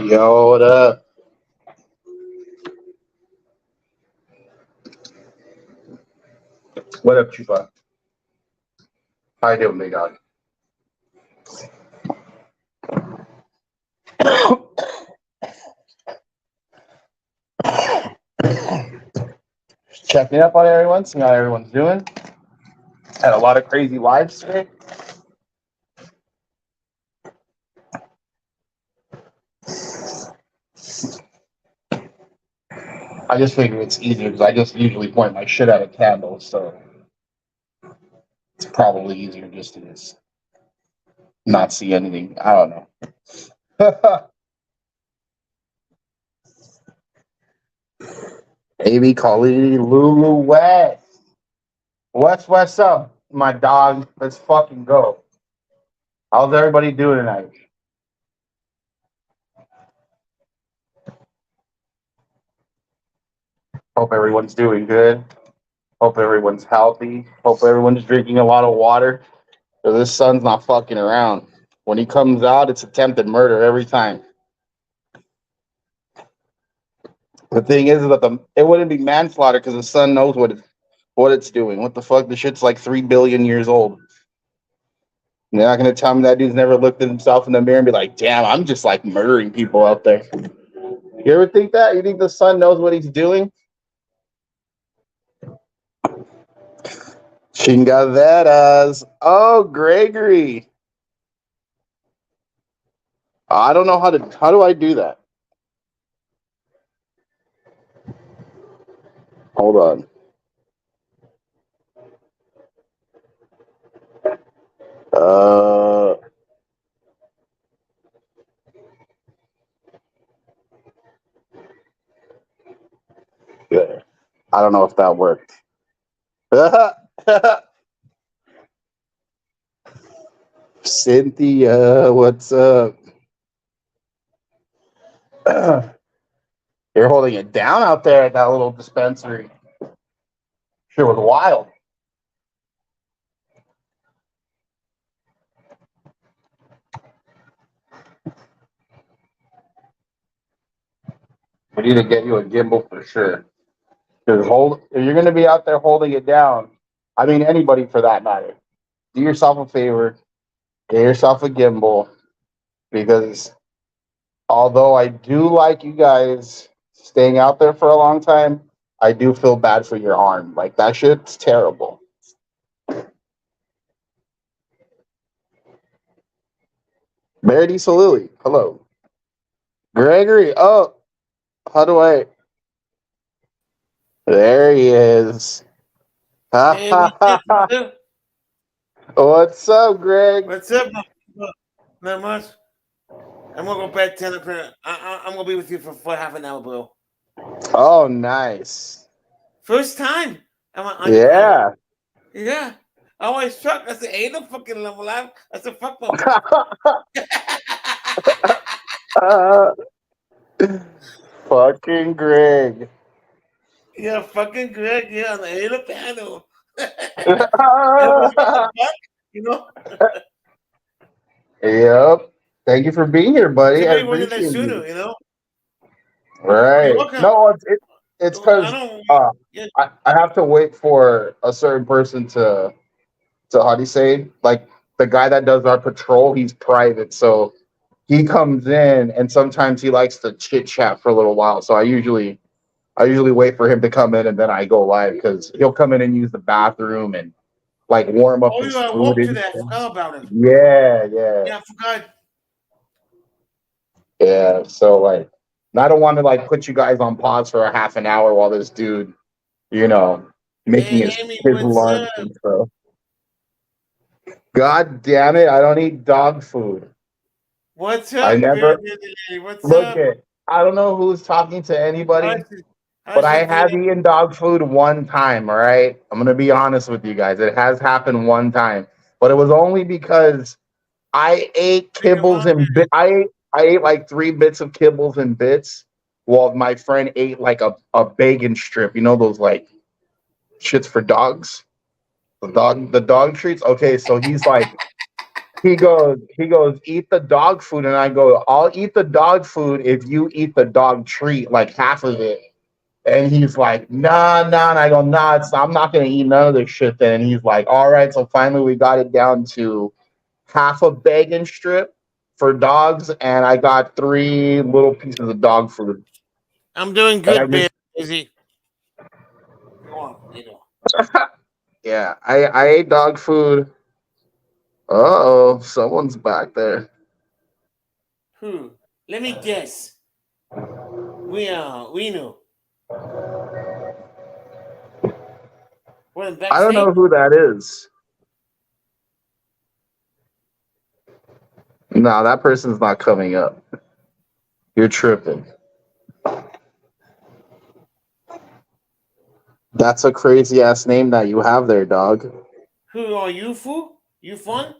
Yo, what up? What up, Chupa? How you doing, big dog? Checking up on everyone, seeing how everyone's doing. Had a lot of crazy lives today. I just figure it's easier because I just usually point my shit at a candle, so it's probably easier just to not see anything. I don't know. Maybe call it Lulu West. What's up, my dog? Let's fucking go. How's everybody doing tonight? Hope everyone's doing good. Hope everyone's healthy. Hope everyone's drinking a lot of water. So this son's not fucking around. When he comes out, it's attempted murder every time. The thing is that it wouldn't be manslaughter because the sun knows what it's doing. What the fuck? The shit's like 3 billion years old. You're not gonna tell me that dude's never looked at himself in the mirror and be like, "Damn, I'm just like murdering people out there." You ever think that? You think the sun knows what he's doing? Chingaderas. Oh, Gregory. I don't know how do I do that? Hold on. Uh Good. I don't know if that worked. Cynthia, what's up? You're holding it down out there at that little dispensary. Sure was wild. We need to get you a gimbal for sure. Because if you're going to be out there holding it down, I mean anybody for that matter, do yourself a favor, get yourself a gimbal. Because although I do like you guys staying out there for a long time, I do feel bad for your arm. Like that shit's terrible. Verity Salili, hello. Gregory, oh, how do I? There he is. Hey, what's up, brother? What's up, Greg? What's up? Not much. I'm gonna go back 10 o'clock. I'm gonna be with you for half an hour, bro. Oh, nice. First time. I'm on Yeah. Yeah. I was shocked. I said, ain't no fucking level life. I said, fuck no. Fucking Greg. Yeah, fucking Greg. Yeah, on the Halo panel. You know? Yep. Thank you for being here, buddy. I Somebody wanted that appreciate shooter, you. you know? Right. You're welcome. No, it's I because don't. Yeah. I have to wait for a certain person to how do you say, like the guy that does our patrol, he's private, so he comes in and sometimes he likes to chit chat for a little while. So I usually wait for him to come in and then I go live because he'll come in and use the bathroom and like warm up Oh, his you gotta food walk to and that. I stuff. forgot about it. Yeah, Yeah, I forgot. yeah. So like, and I don't want to like put you guys on pause for a half an hour while this dude, you know, making Hey, Amy, his what's lunch up? and stuff. God damn it! I don't eat dog food. What's I up, never Bearded Lady? What's look up? at. I don't know who's talking to How's anybody, your, but how's your I have day? eaten dog food one time. All right, I'm gonna be honest with you guys. It has happened one time, but it was only because I ate Freaking kibbles mom. and I ate like 3 bits of kibbles and bits, while my friend ate like a bacon strip. You know those like shits for dogs, the dog treats. Okay, so he's like he goes, eat the dog food, and I go, I'll eat the dog food if you eat the dog treat, like half of it. And he's like, nah. And I go, nah, I'm not gonna eat none of this shit then. And he's like, all right. So finally we got it down to half a bacon strip for dogs, and I got 3 little pieces of dog food. I'm doing And I good, man. just, Easy. Go on, yeah, I ate dog food. Uh-oh, someone's back there. Who? Let me guess. We know. We're in I don't backstage. know who that is. No, that person's not coming up. You're tripping. That's a crazy ass name that you have there, dog. Who are you, fool? You fun?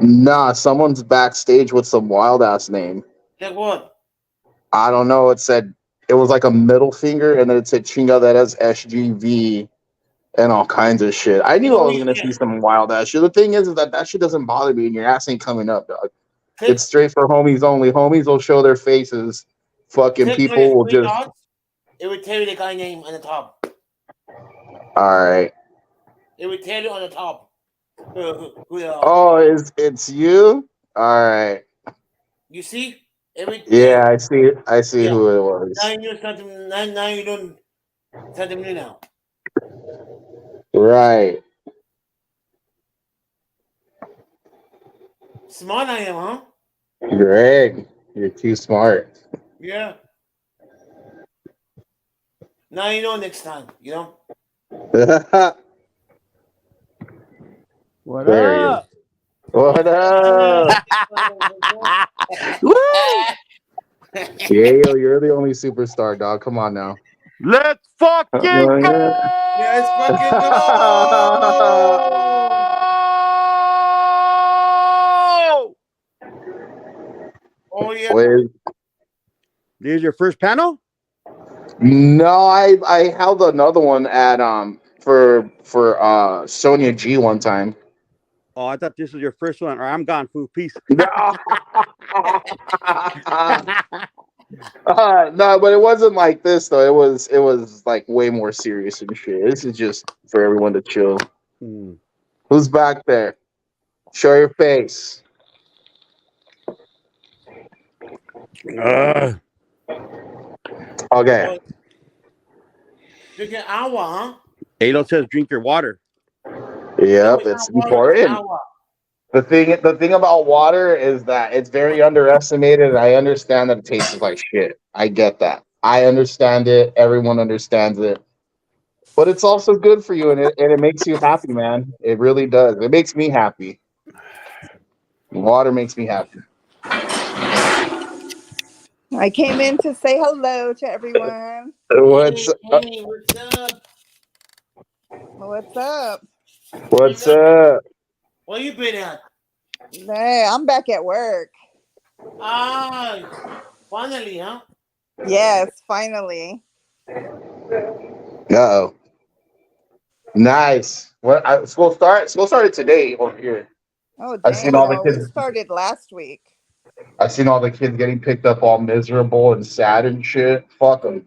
Nah, someone's backstage with some wild ass name. Like what? I don't know. It was like a middle finger, and then it said Chinga that has SGV and all kinds of shit. I knew I was gonna see some wild ass shit. The thing is that shit doesn't bother me, and your ass ain't coming up, dog. It's straight for homies only. Homies will show their faces. Fucking people will just. Dots, it would tell you the guy name on the top. All right. It would tell you on the top. Oh, it's you? All right. You see? Yeah, I see. I see who it was. Now you know something. Now you don't something new now. Right. Smart I am, huh? Greg, you're too smart. Yeah. Now you know next time, you know? What up? What up? Woo! Yeah, yo, you're the only superstar, dog. Come on now. Let's fucking go! Let's fucking go! Oh yeah. Wait. This is your first panel? No, I held another one at for Sonia G one time. Oh, I thought this was your first one. Or I'm gone, fool. Peace. No. No, but it wasn't like this though. It was like way more serious and shit. This is just for everyone to chill. Who's back there? Show your face. Okay. Drink an hour, huh? Alo says drink your water. Yep, it's important. The thing about water is that it's very underestimated. I understand that it tastes like shit. I get that. I understand it. Everyone understands it. But it's also good for you, and it makes you happy, man. It really does. It makes me happy. Water makes me happy. I came in to say hello to everyone. What's up? Hey, what's up? What's up? What's up? Where you been at? Hey, I'm back at work. Ah, finally, huh? Yes, finally. Uh-oh. Nice. What? School started today over here. Oh, dang. I've seen all the kids. We started last week. I've seen all the kids getting picked up all miserable and sad and shit. Fuck them.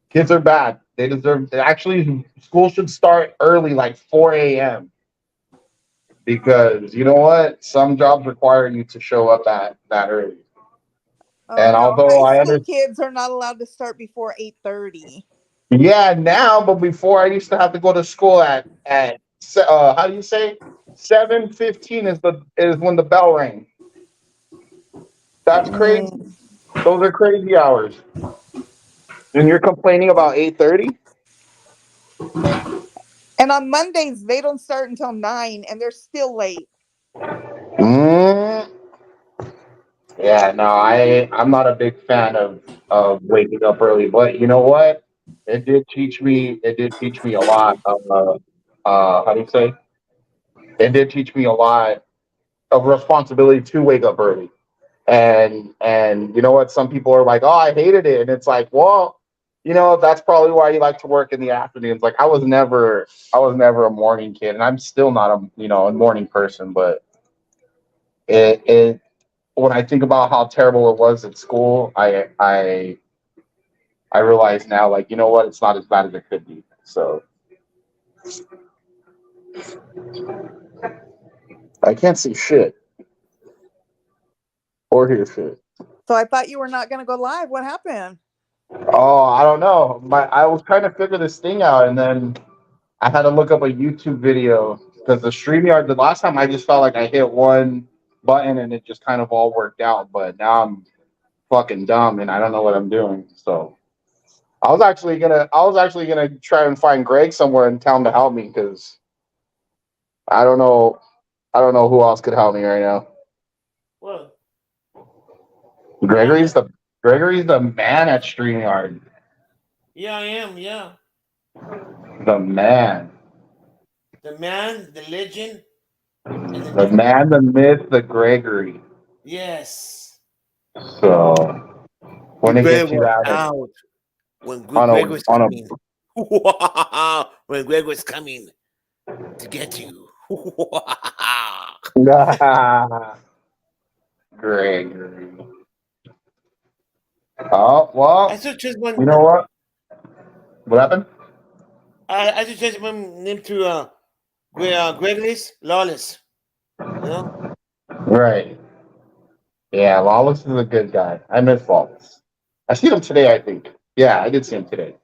Kids are bad. They deserve. Actually, school should start early, like 4 a.m. Because you know what? Some jobs require you to show up at that early. Oh, and no, although high school kids are not allowed to start before 8:30. Yeah, now, but before I used to have to go to school at how do you say 7:15 is when the bell rang. That's crazy. Those are crazy hours. And you're complaining about 8:30? And on Mondays they don't start until 9, and they're still late. Yeah, no, I'm not a big fan of waking up early, but you know what? It did teach me a lot of how do you say? It did teach me a lot of responsibility to wake up early. And you know what? Some people are like, "Oh, I hated it," and it's like, well, you know, that's probably why you like to work in the afternoons. Like, I was never a morning kid, and I'm still not a morning person. But it when I think about how terrible it was at school, I realize now, like, you know what, it's not as bad as it could be. So I can't see shit or hear shit. So I thought you were not gonna go live. What happened? Oh, I don't know. I was trying to figure this thing out, and then I had to look up a YouTube video because the StreamYard, the last time I just felt like I hit one button and it just kind of all worked out, but now I'm fucking dumb and I don't know what I'm doing. So I was actually gonna try and find Greg somewhere and tell him to help me because I don't know who else could help me right now. Well, Gregory's the man at StreamYard. yeah, I am. Yeah, The man. the man, the legend, and the The man, the myth, the Gregory. yes. So when it Greg gets you was out out when on Greg a was on a coming. When Greg was coming to get you. Gregory. Oh I well, should change my you know what? What happened? I should change my name to Gregory's Lawless. You know? Right. Yeah, Lawless is a good guy. I miss Lawless. I seen him today, I think. Yeah, I did see him today.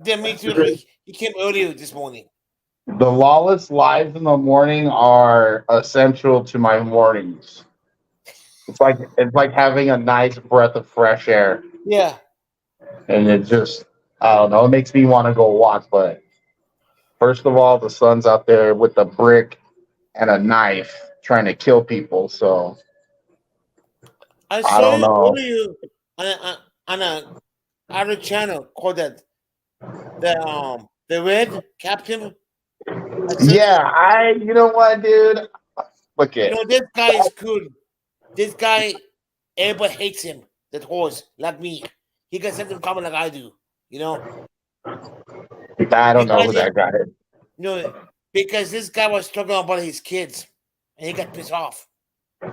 Yeah, me too. He came earlier this morning. The Lawless lives in the morning are essential to my mornings. It's like having a nice breath of fresh air. Yeah. And it just I don't know, it makes me want to go walk, but first of all, the sun's out there with a brick and a knife trying to kill people, so I I saw don't you know. earlier on a other channel called the Red Captain. I said, Yeah, you know what, dude? Look you it. know, this guy is good. This guy, everybody hates him. That horse, like me. He got something in common like I do. You know, I don't know because who that guy is. because this guy was talking about his kids, and he got pissed off.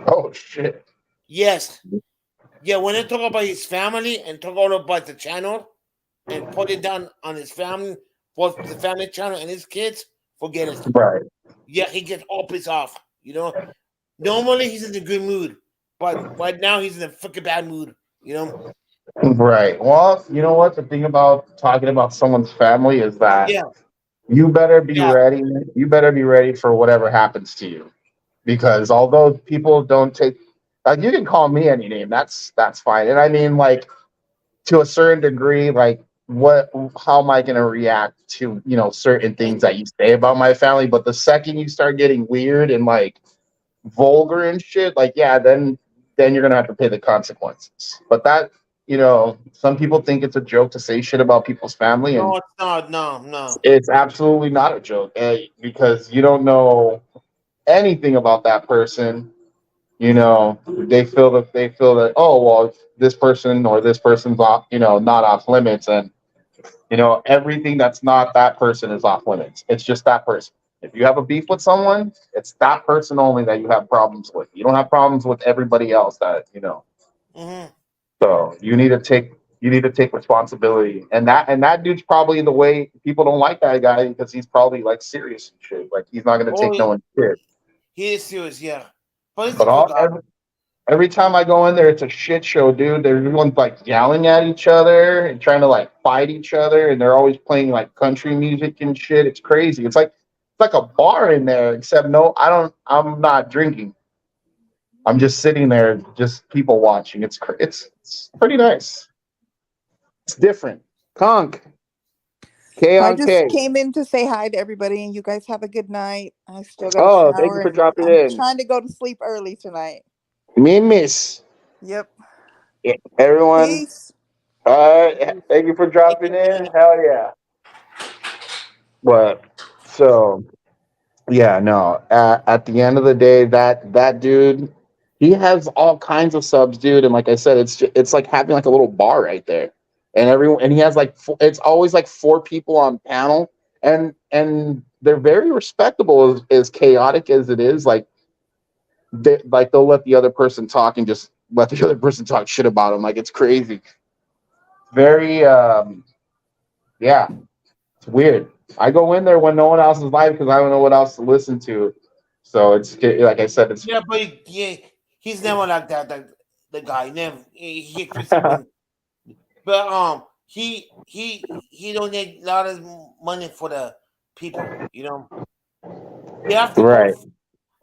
Oh shit. Yes, yeah. When they talk about his family and talk all about the channel and put it down on his family, both the family channel and his kids, forget it. Right. Yeah, he gets all pissed off. You know, normally he's in a good mood, but right now he's in a fucking bad mood. You know. Right. Well, you know what? The thing about talking about someone's family is that Yeah, you better be yeah. ready. You better be ready for whatever happens to you. Because although people don't take like you can call me any name, that's fine. And I mean like to a certain degree, like how am I gonna react to, certain things that you say about my family? But the second you start getting weird and like vulgar and shit, like yeah, then you're gonna have to pay the consequences. But that, some people think it's a joke to say shit about people's family, and No, it's not. No. it's absolutely not a joke, because you don't know anything about that person. They feel that, oh well, this person or this person's off, not off limits, and everything that's not that person is off limits. It's just that person. If you have a beef with someone, it's that person only that you have problems with. You don't have problems with everybody else that. Mm-hmm. So you need to take responsibility. And that dude's probably the way people don't like that guy because he's probably like serious and shit. Like he's not gonna Oh, take no one shit. he is serious. Yeah, but he's a But good guy. every time I go in there, it's a shit show, dude. Everyone's like yelling at each other and trying to like fight each other, and they're always playing like country music and shit. It's crazy. It's like a bar in there, except no, I'm not drinking. I'm just sitting there, just people watching. It's pretty nice. It's different. Conk. K I on K. just came in to say hi to everybody, and you guys have a good night. I still got Oh, to thank you shower, for and dropping I'm in. trying to go to sleep early tonight. Me and Miss. Yep. Yeah, everyone. Peace. Thank you for dropping in. Hell yeah. But so yeah, no. At the end of the day, that dude, he has all kinds of subs, dude. And like I said, it's like having like a little bar right there, and he has like it's always like 4 people on panel, and they're very respectable as chaotic as it is. Like they'll let the other person talk and just let the other person talk shit about them. Like it's crazy. Very yeah, it's weird. I go in there when no one else is live because I don't know what else to listen to. So it's like I said, it's Yeah, but he's never like that. Like the guy never. He keeps when, but he don't need a lot of money for the people. You know, you have to go right.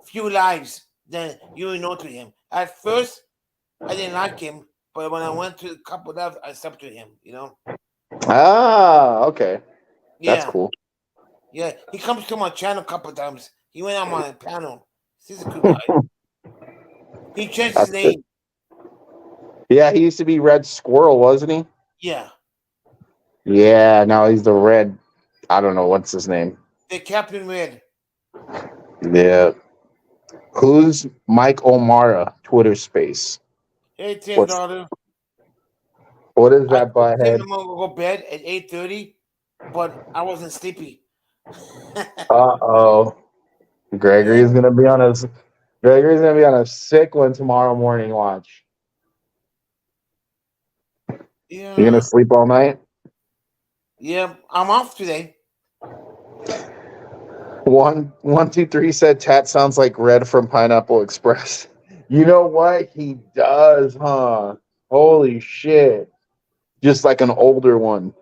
few lives, then you will know to him. At first, I didn't like him, but when I went to a couple lives, I stepped to him. You know, Ah, okay. That's yeah, cool. yeah. He comes to my channel a couple times. He went on my panel. He's a good guy. He changed his That's good. name. Yeah, he used to be Red Squirrel, wasn't he? Yeah, Yeah, now he's the Red. I don't know what's his name. they kept him red. Yeah. Who's Mike O'Mara? Twitter space. Hey, Tim, What's daughter. what is I that told Tim butthead? I'm gonna go to bed at 8:30, but I wasn't sleepy. Uh-oh. Yeah, Gregory's gonna be on a sick one tomorrow morning. Watch. You gonna yeah, sleep all night? yeah. I'm off today. 123 said Tat sounds like Red from Pineapple Express. You know what? He does, huh? Holy shit. Just like an older one.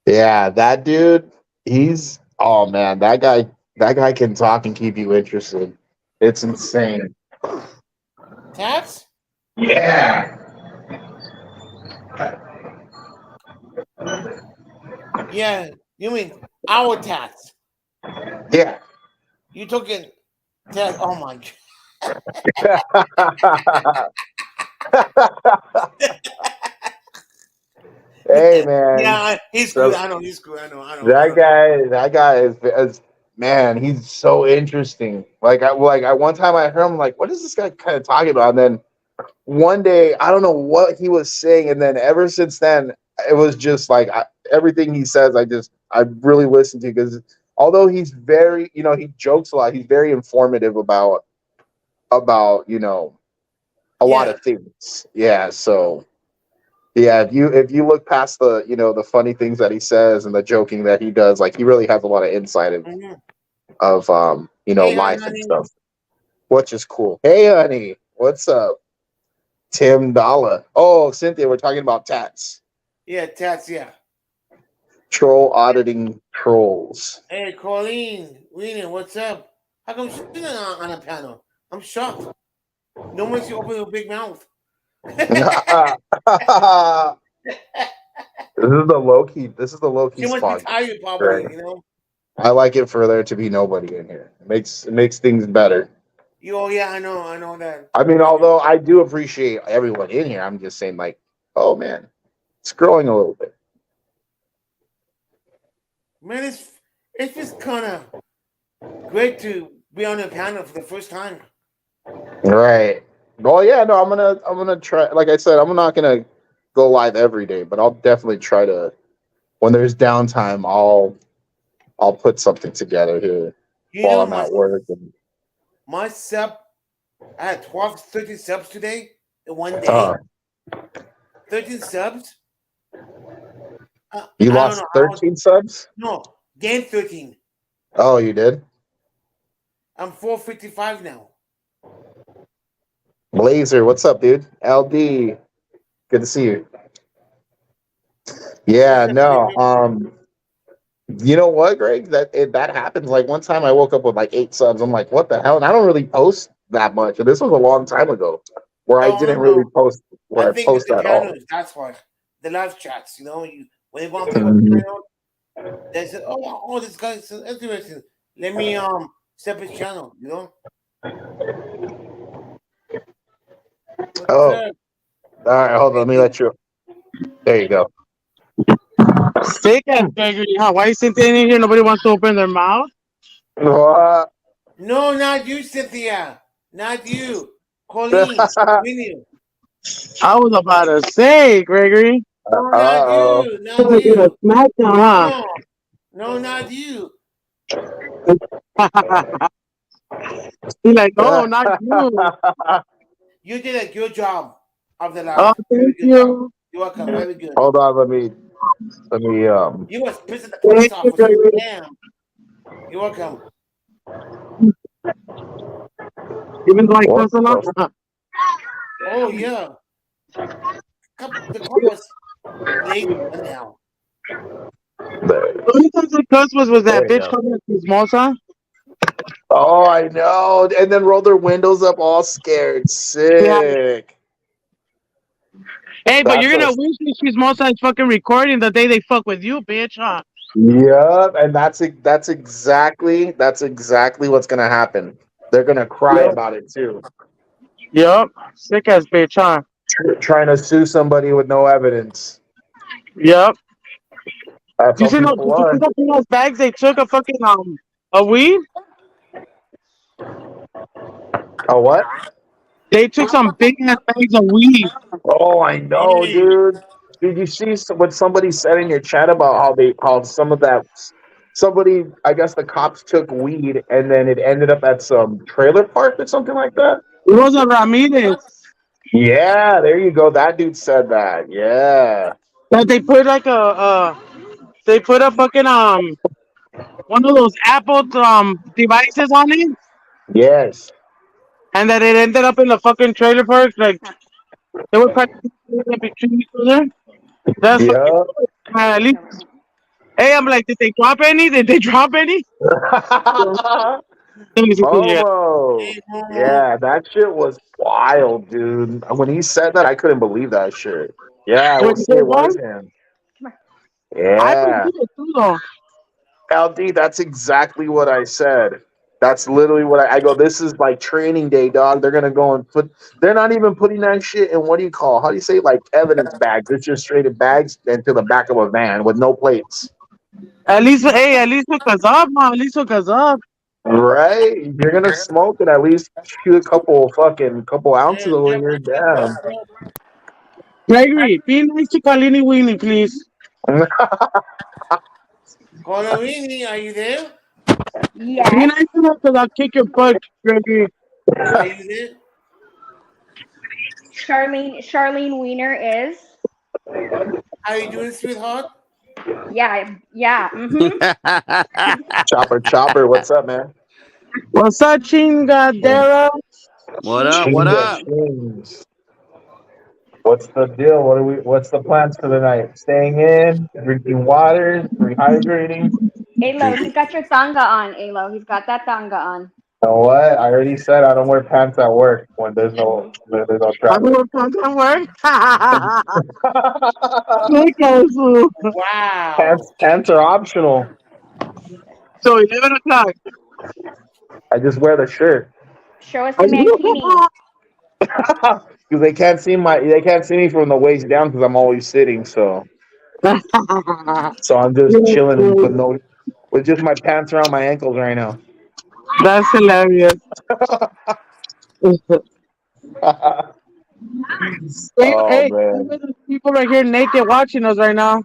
Yeah, that dude, he's oh man, that guy can talk and keep you interested. It's insane. Tats? Yeah. Yeah, you mean our tats? Yeah. You took it, tat? Oh my Hey god! man. Yeah, he's good. So I know he's good. I know. that guy is man, he's so interesting. Like I one time I heard him like, what is this guy kind of talking about? And then one day I don't know what he was saying, and then ever since then it was just like everything he says I really listen to because although he's very he jokes a lot, he's very informative about a lot Yeah. of things. Yeah, so yeah, if you look past the the funny things that he says and the joking that he does, like he really has a lot of insight Mhm. of Hey, life and honey. stuff, which is cool. Hey, honey, what's up? Tim Dalla. Oh, Cynthia, we're talking about tats. Yeah, tats. Yeah. Troll auditing trolls. Hey, Colleen, Wiener, what's up? How come she's not on a panel? I'm shocked. No one see open your big mouth. This is the low key. This is the low key She must be spot. tired, probably. Right. You know. I like it for there to be nobody in here. It makes things better. Oh yeah, I know that. I mean, I know. although I do appreciate everyone in here, I'm just saying, like, oh man, it's growing a little bit. Man, it's just kind of great to be on the panel for the first time. Right. Well, yeah, no, I'm gonna try. Like I said, I'm not gonna go live every day, but I'll definitely try to. When there's downtime, I'll put something together here You while know, I'm at work. And, my sub, I had 12, 13 subs today in one uh, day. 13 subs. you I don't lost know how. 13 subs? No, gained 13. Oh, you did? I'm 455 now. Blazer, what's up, dude? LD, good to see you. What's Yeah, up, no. baby? You know what, Greg? That happens. Like one time, I woke up with like 8 subs. I'm like, what the hell? And I don't really post that much. And this was a long time ago, where I Oh didn't really no, post, I where I think that post the at all. channels. That's why the live chats. You know, when you go on people's Mhm. channel, they say, "Oh, this guy's so interesting. Let me step his channel." You know. What's Oh, up? all right. Hold on. Let me let you. There you go. Steak and Gregory, huh? Why is Cynthia in here? Nobody wants to open their mouth. What? No, not you, Cynthia. Not you, Colleen. Winnie. I was about to say, Gregory. No, not Uh-oh. you. Not We're gonna you. smack them, huh? No, no, not you. He's like, no, not you. You did a good job of the Oh, life. Very thank good job. you. You're welcome. Very good. Hold on, let me You was pissed at the police officer. Damn. You're welcome. Even though I What cuss a lot. the Oh yeah. The car was late now. The only time I cussed was that There you bitch go. coming at Chismosa. Oh, I know. And then roll their windows up all scared. Sick. Hey, but you're That's gonna a wish that Chismosa is fucking recording the day they fuck with you, bitch, huh? Yep, and that's exactly what's gonna happen. They're gonna cry Yep. about it too. Yep. Sick ass bitch, huh? Trying to sue somebody with no evidence. Yep. That's You how see no people are. in those bags they took a fucking a weed? Oh, what? They took some big ass bags of weed. Oh, I know, Hey, dude. Did you see what somebody said in your chat about how some of that somebody, I guess the cops took weed and then it ended up at some trailer park or something like that? It was a Ramirez Yeah, there you go. That dude said that. Yeah. that they put like they put a fucking one of those Apple devices on it, Yes. and that it ended up in the fucking trailer park. Like they were practically between each other. That's fucking Yeah. at least. Hey, I'm like, did they drop any? Did they drop any? Yeah. Momo. hey, Momo. Yeah, that shit was wild, dude. When he said that, I couldn't believe that shit. Yeah, What we'll you see. say, It boy? was him. I Yeah. believe it too, though. LD, that's exactly what I said. That's literally what I go. This is like training day, dog. They're gonna go and they're not even putting that shit in what do you call? How do you say like evidence bags? It's just straight in bags into the back of a van with no plates. At least, hey, at least hook us up, man. At least hook us up. Right? If you're gonna smoke it, at least shoot a couple ounces Yeah, over yeah, here. what's up, Damn. bro? Gregory, be nice to Kalini Weenie, please. Colorini, are you there? Be Yes. nice to her because I'll kick your butt, Gregory. Are you there? Charlene Weiner is. How you doing, sweetheart? Yeah. Chopper, what's up, man? What's up, Chingadera? What up? What Chinga up? chings. What's the deal? What's the plans for the night? Staying in, drinking water, rehydrating. Alo, he's got your tanga on, Alo. He's got that tanga on. You know what? I already said I don't wear pants at work when there's no I'm traffic. going to work. Look at you. Wow. Pants are optional. So 11 o'clock. I just wear the shirt. Show us the mankini. Because they can't see me from the waist down because I'm always sitting. So I'm just chilling with just my pants around my ankles right now. That's hilarious. Hey, Man, there's people right here naked watching us right now.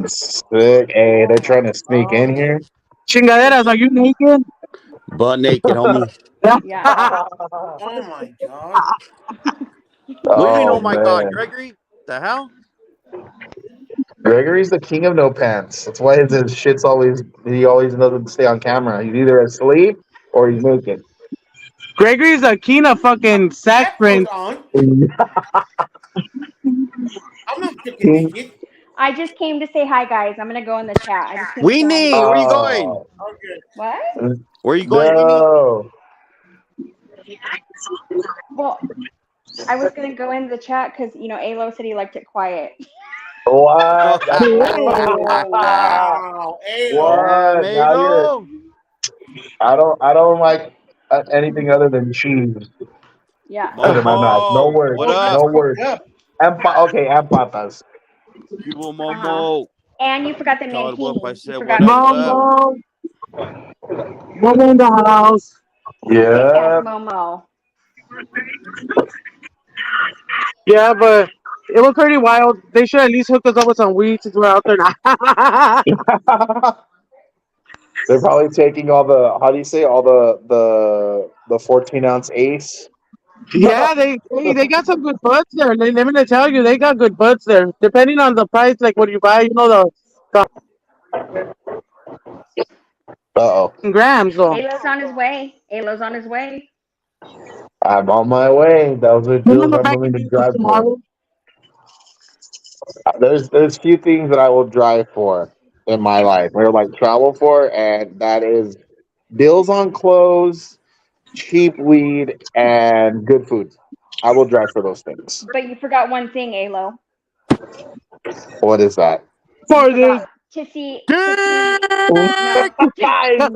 sick. Hey, they're trying to sneak in here. Chingaderas, are you naked? Butt naked, homie. Yeah. Oh my God. What do you mean, Oh oh my God, man, Gregory? The hell? Gregory's the king of no pants. That's why his shit's he always doesn't stay on camera. He's either asleep or he's naked. Gregory's a king of fucking sack That print. goes on. I'm not freaking naked. I just came to say hi, guys. I'm gonna go in the chat. I just came to say Weenie, hi. where you going? Okay. What? Where you going, Weenie? No. Well, I was gonna go into the chat because Alo said he liked it quiet. What? Oh, wow. Hey, What? Now you're. Amigo. I don't like anything other than cheese. Yeah. Other than that, no Momo. words. What oh, up? that's No fucked words. up. And patas. People, Momo. And you forgot the God, what if I mankini. You said forgot what up? Momo in the house. thick ass Yeah. Momo. Yeah, but it was pretty wild. They should at least hook us up with some weed since we're out there now. They're probably taking all the how do you say all the the 14-ounce Ace. Yeah, they got some good butts there. Let me tell you, they got good butts there. Depending on the price, like what you buy, the Uh-oh. grams though. Alo's on his way. Alo's on his way. I'm on my way. Those are You know deals the I'm fact willing that to it's drive for. tomorrow? There's few things that I will drive for in my life, or like travel for, and that is deals on clothes, cheap weed, and good food. I will drive for those things. But you forgot one thing, Alo. What is that? For this. To see. I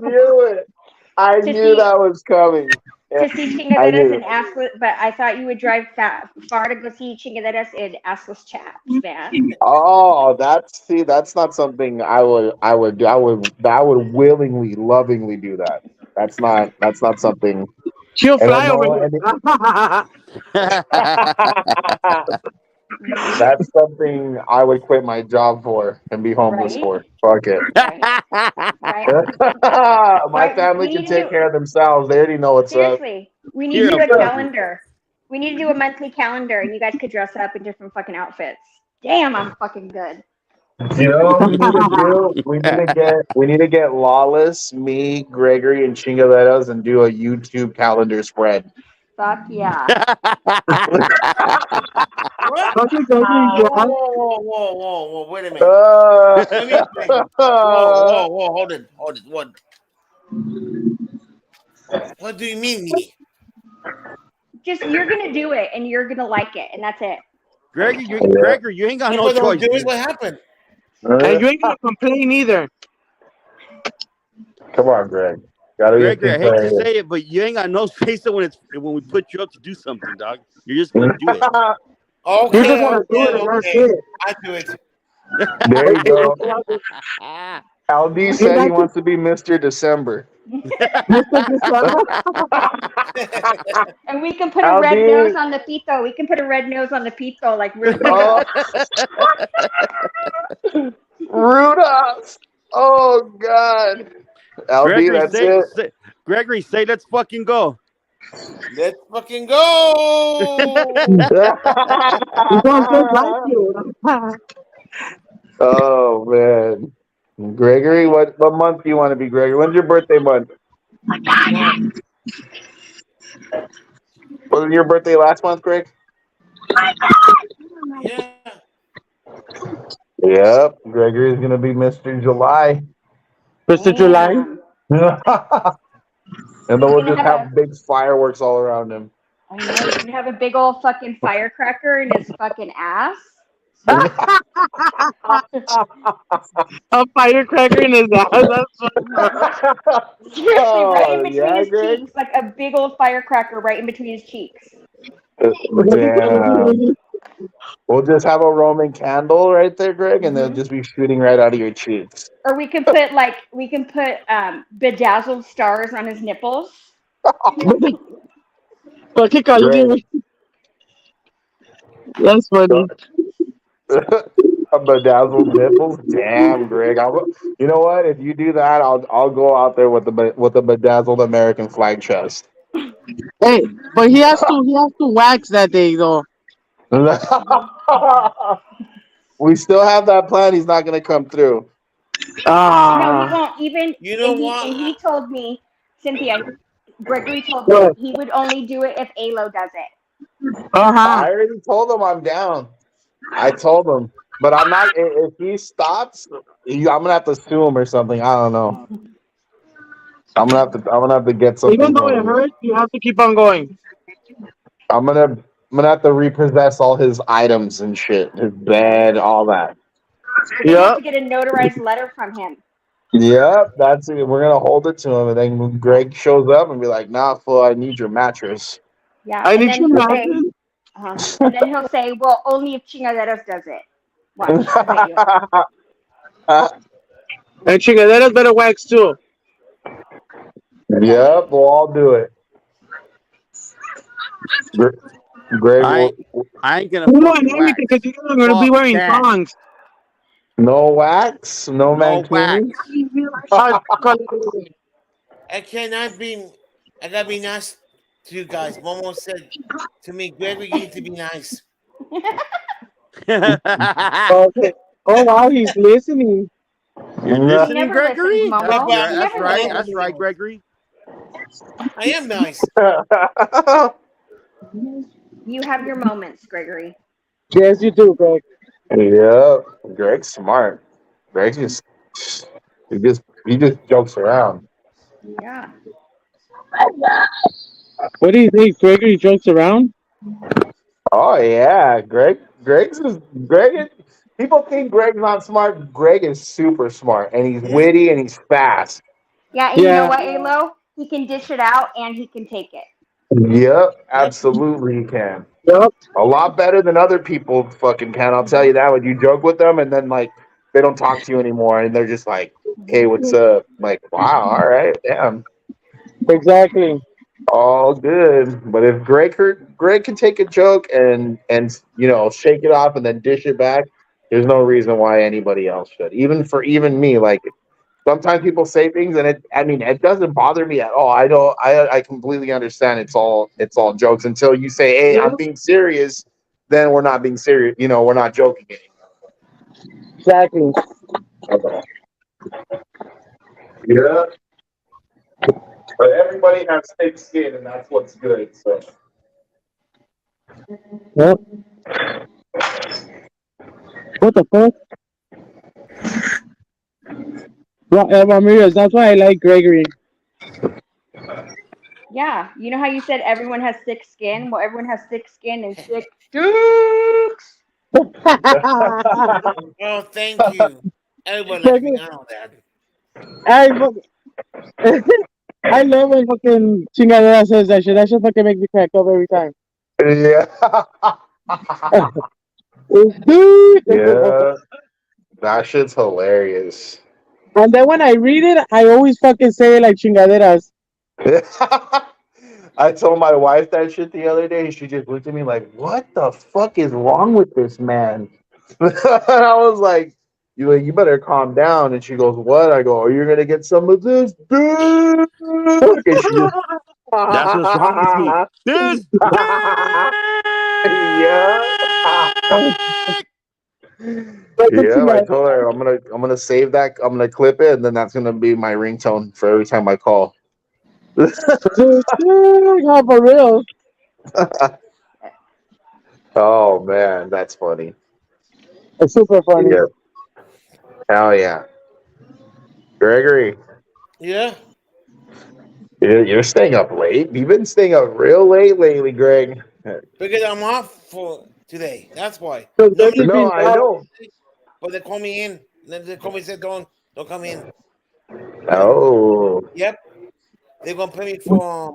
knew it. I To knew see- that was coming. To see I chingaderas knew. and assless, but I thought you would drive that far to go see chingaderas and assless chaps, man. Oh, that's not something I would do. I would willingly, lovingly do that. That's not something. She'll And fly I over know here. that's something I would quit my job for and be homeless Right? for. Fuck it. Right? My Right, family we can need to take do- care of themselves. They already know what's up. Seriously, we need to do You're a a- calendar. We need to do a monthly calendar, and you guys could dress up in different fucking outfits. Damn, I'm fucking good. You know what we need to do? We need to get Lawless, me, Gregory, and Chingaleros and do a YouTube calendar spread. Fuck yeah. What? Okay, go, Whoa, John. whoa, wait a minute. Let me think. Whoa, hold it. What do you mean me? Just you're gonna do it, and you're gonna like it, and that's it. Gregory, you ain't got If no I don't choice. do it, dude. what happened? And you ain't gonna complain either. Come on, Greg. Gotta be a Gregory, I team hate player to here. say it, but you ain't got no say so when we put you up to do something, dog. You're just gonna do it. You just wanna do it, and that's it. I do it. There you go. LD Hey, said he that's- wants to be Mr. December. And we can put a I'll red be- nose on the pito. We can put a red nose on the pito, like Rudolph. Oh, Rudolph. Oh, God. LD, Gregory, that's it. Gregory, say let's fucking go. Let's fucking go. You don't just like you. Oh, man. Gregory, what month do you want to be, Gregory? When's your birthday month? Wasn't your birthday last month, Greg? Yeah. Yep. Gregory's going to be Mr. July. Mr. July. Damn. And then we'll You're gonna just have big fireworks all around him. I know you're gonna have a big old fucking firecracker in his fucking ass. A firecracker in his ass. That's funny. Seriously, right in Oh, between yeah, his Greg? cheeks, like a big old firecracker right in between his cheeks. Damn. We'll just have a Roman candle right there, Greg, and they'll just be shooting right out of your cheeks. Or we can put bedazzled stars on his nipples. Fucking calling. That's funny. A bedazzled nipples. Damn, Greg. You know what? If you do that, I'll go out there with the bedazzled American flag chest. Hey, but he has to wax that day though. We still have that plan. He's not going to come through. No, he Ah. won't even. You know and what? he told me, Cynthia, Gregory told me What? he would only do it if Alo does it. Uh-huh. I already told him I'm down. I told him. But I'm not. If he stops, I'm going to have to sue him or something. I don't know. I'm gonna have to get something. Even though it going. hurts, you have to keep on going. I'm gonna have to repossess all his items and shit, his bed, all that. You have to get a notarized letter from him. Yep, that's it. We're gonna hold it to him, and then when Greg shows up and be like, "Nah, fool, I need your mattress." Yeah. I and need then you he'll say, mattress. and then he'll say, "Well, only if Chingaderos does it." Watch, I'll bet you. And chingaderas better wax too. Yep, we'll all do it. Greg, I ain't gonna Come on, fucking wax. everything, because you're gonna be Fuck wearing that. thongs. no wax, no No mankini. wax. I cannot be. I gotta be nice. to you guys. Momo said to me, Gregory, you need to be nice. You're Okay. Oh wow, he's listening. listening, never Gregory? listens, Momo. Yeah, He that's never right. listens. That's right, Gregory. I am nice. You have your moments, Gregory. Yes, you do, Greg. Yeah, Greg's smart. Greg's he just jokes around. Yeah. What do you think? Gregory jokes around? Oh yeah, Greg. People think Greg's not smart. Greg is super smart, and he's witty and he's fast. Yeah, and you know Yeah. what, Alo? He can dish it out and he can take it. Yep, absolutely he can. Yep. A lot better than other people fucking can. I'll tell you that. When you joke with them, and then like they don't talk to you anymore, and they're just like, "Hey, what's up?" I'm like, wow, all right, damn. Exactly. All good, but if Greg can take a joke and shake it off and then dish it back, there's no reason why anybody else should. Even me, like sometimes people say things and it doesn't bother me at all. I completely understand it's all jokes until you say, "Hey, I'm being serious." Then we're not being serious. We're not joking anymore. Exactly. Yeah. But everybody has thick skin, and that's what's good. So. Yep. What the fuck? Ramirez, that's why I like Gregory. Yeah. You know how you said everyone has thick skin? Well, everyone has thick skin and thick dicks. Oh, thank you. Everybody lets me know that. I love when fucking Chingadera says that shit. That shit fucking makes me crack up every time. Yeah. Yeah. That shit's hilarious. And then when I read it, I always fucking say it like chingaderas. I told my wife that shit the other day. She just looked at me like, "What the fuck is wrong with this man?" And I was like, "You better calm down." And she goes, "What?" I go, "Are you gonna get some of this, dude?" And she just, That's what's wrong with me. This. yeah. Yeah, I told her I'm gonna save that. I'm gonna clip it, and then that's gonna be my ringtone for every time I call. Yeah, for real. Oh man, that's funny. It's super funny. Yeah. Hell yeah. Gregory, Yeah. you're staying up late. You've been staying up real late lately, Greg. Because I'm off for today. That's why. So No, Gregory's No, been I out. know. but they call me in. Then they call me and said, don't come in. Oh, Yep. They're gonna pay me for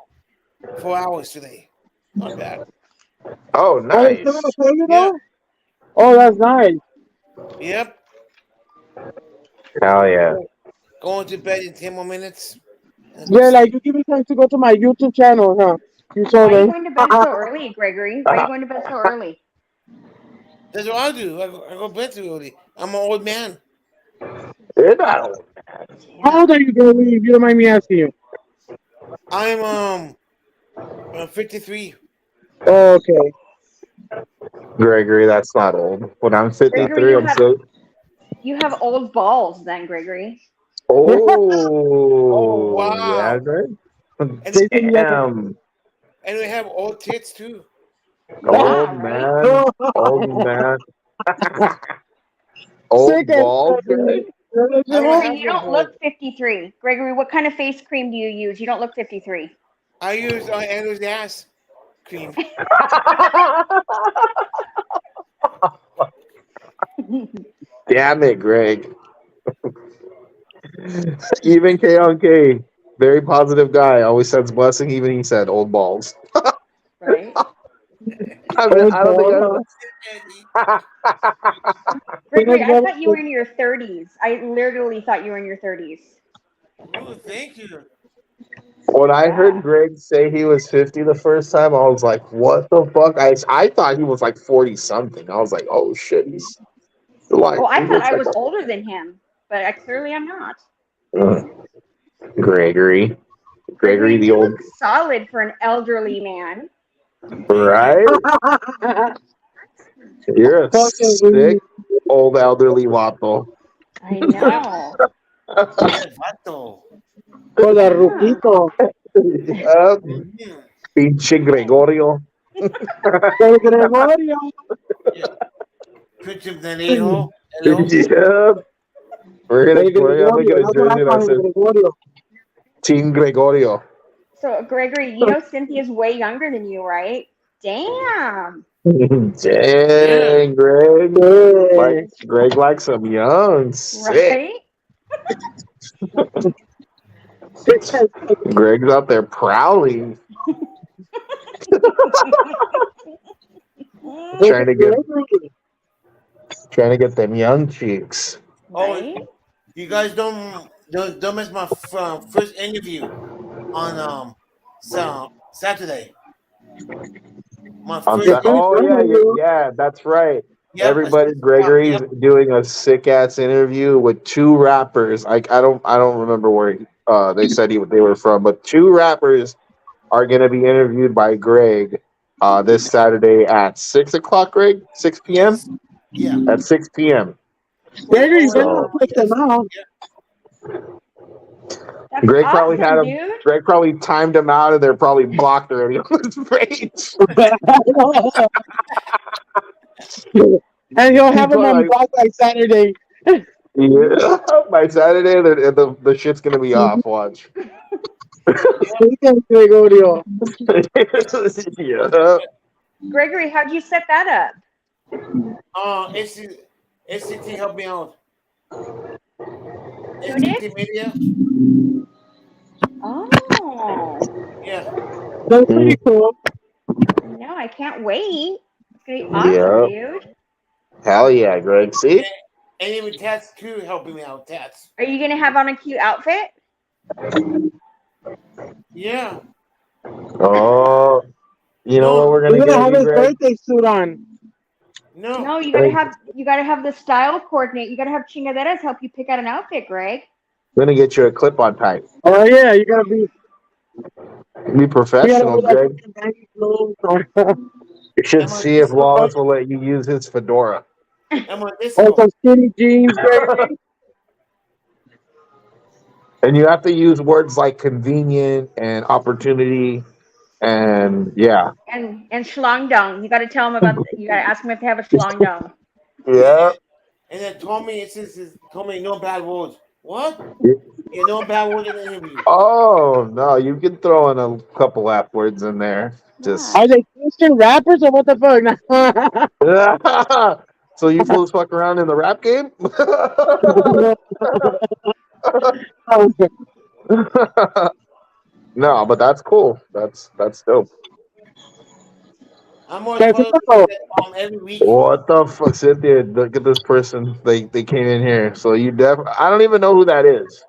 4 hours today. Not bad. oh, Oh, they still nice. gonna pay you Yeah. though? Oh, that's nice. Yep. Hell yeah. Going to bed in 10 more minutes. Yeah, like you give me time to go to my YouTube channel, huh? You Why saw are you them. going to bed so early, Gregory? Why are you going to bed so early? That's what I do. I go to bed too early. I'm an old man. You're not old. How old are you, Gregory? If you don't mind me asking you. I'm 53. Oh, okay. Gregory, that's not old. When I'm 53, Gregory, I'm so. you have old balls then, Gregory. Oh, wow. yeah, Greg. And, Damn. and we have old tits too. Old right? man. Old man. Old Sick as bald, fucking- Greg. Gregory, you don't look 53. Gregory, what kind of face cream do you use? You don't look 53. I use Andrew's ass cream. Damn it, Greg. Even K on K, very positive guy, always sends blessing. Even he said old balls. Right? I don't think Gregory, I thought you were in your 30s. I literally thought you were in your 30s. Ooh, thank you. when I heard Greg say he was 50 the first time, I was like, "What the fuck?" I thought he was like 40 something. I was like, "Oh shit, he's like." Oh, I he thought looks I like was a- older than him, but I clearly am not. Gregory. Gregory, the you old, look solid for an elderly man. right? You're a Fucking sick old elderly wapo. I know. Yeah, vato. For the Yeah. Ruquito. Mhm. Pinche Gregorio. El Gregorio. Pinche pendejo. Hello. Yeah. I'm El gonna Gregorio. get a That's what I jersey that call him, says Gregorio. Team Gregorio. So Gregory, you know Cynthia's way younger than you, right? Damn. Dang, Greg. Like Greg likes some young. Sick. Right? Greg's out there prowling, trying to get them young chicks. Right? You guys don't miss my first interview on Saturday. My On first Sa- oh yeah, that's right. yeah, Everybody, Gregory's doing a sick ass interview with two rappers. I don't remember where they said they were from, but two rappers are gonna be interviewed by Greg this Saturday at 6 o'clock. Greg, 6 p.m. Yeah. At 6 p.m. Gregory, you So- better put them out. That's Greg awesome, probably had him. dude. Greg probably timed him out, and they're probably blocked already on his page. And he'll have them on Like- block by Saturday. Yeah, by Saturday, the shit's gonna be off. Watch. Gregorio. Yeah. Gregory, how'd you set that up? SCT helped me out. did? SCT Media. Oh, Yeah. That's pretty cool. no, I can't wait. It's gonna be awesome, dude. Hell yeah, Greg. See? And even Tats too helping me out. Tats. Are you gonna have on a cute outfit? Yeah. Oh, you know what we're We're gonna gonna have get, his Greg? birthday suit on. No. No, you gotta have the style coordinate. You gotta have chingaderas help you pick out an outfit, Greg. We're gonna get you a clip-on type. Oh yeah, you gotta be. Be professional, Greg. Clothes. You should see if Wallace will let you use his fedora. I'm on this. Oh, some skinny jeans, Gregory. And you have to use words like convenient and opportunity, and yeah. And schlongdong. You gotta tell them about. You gotta ask them if they have a schlongdong. Yeah. And then told me told me no bad words. What? You no bad words in the interview. Oh no, you can throw in a couple app words in there. Just Are they Christian rappers or what the fuck? so you fools fuck around in the rap game? No, but that's cool. That's dope. I'm always every week. What the fuck, Cynthia? Look at this person. They came in here. So you I don't even know who that is.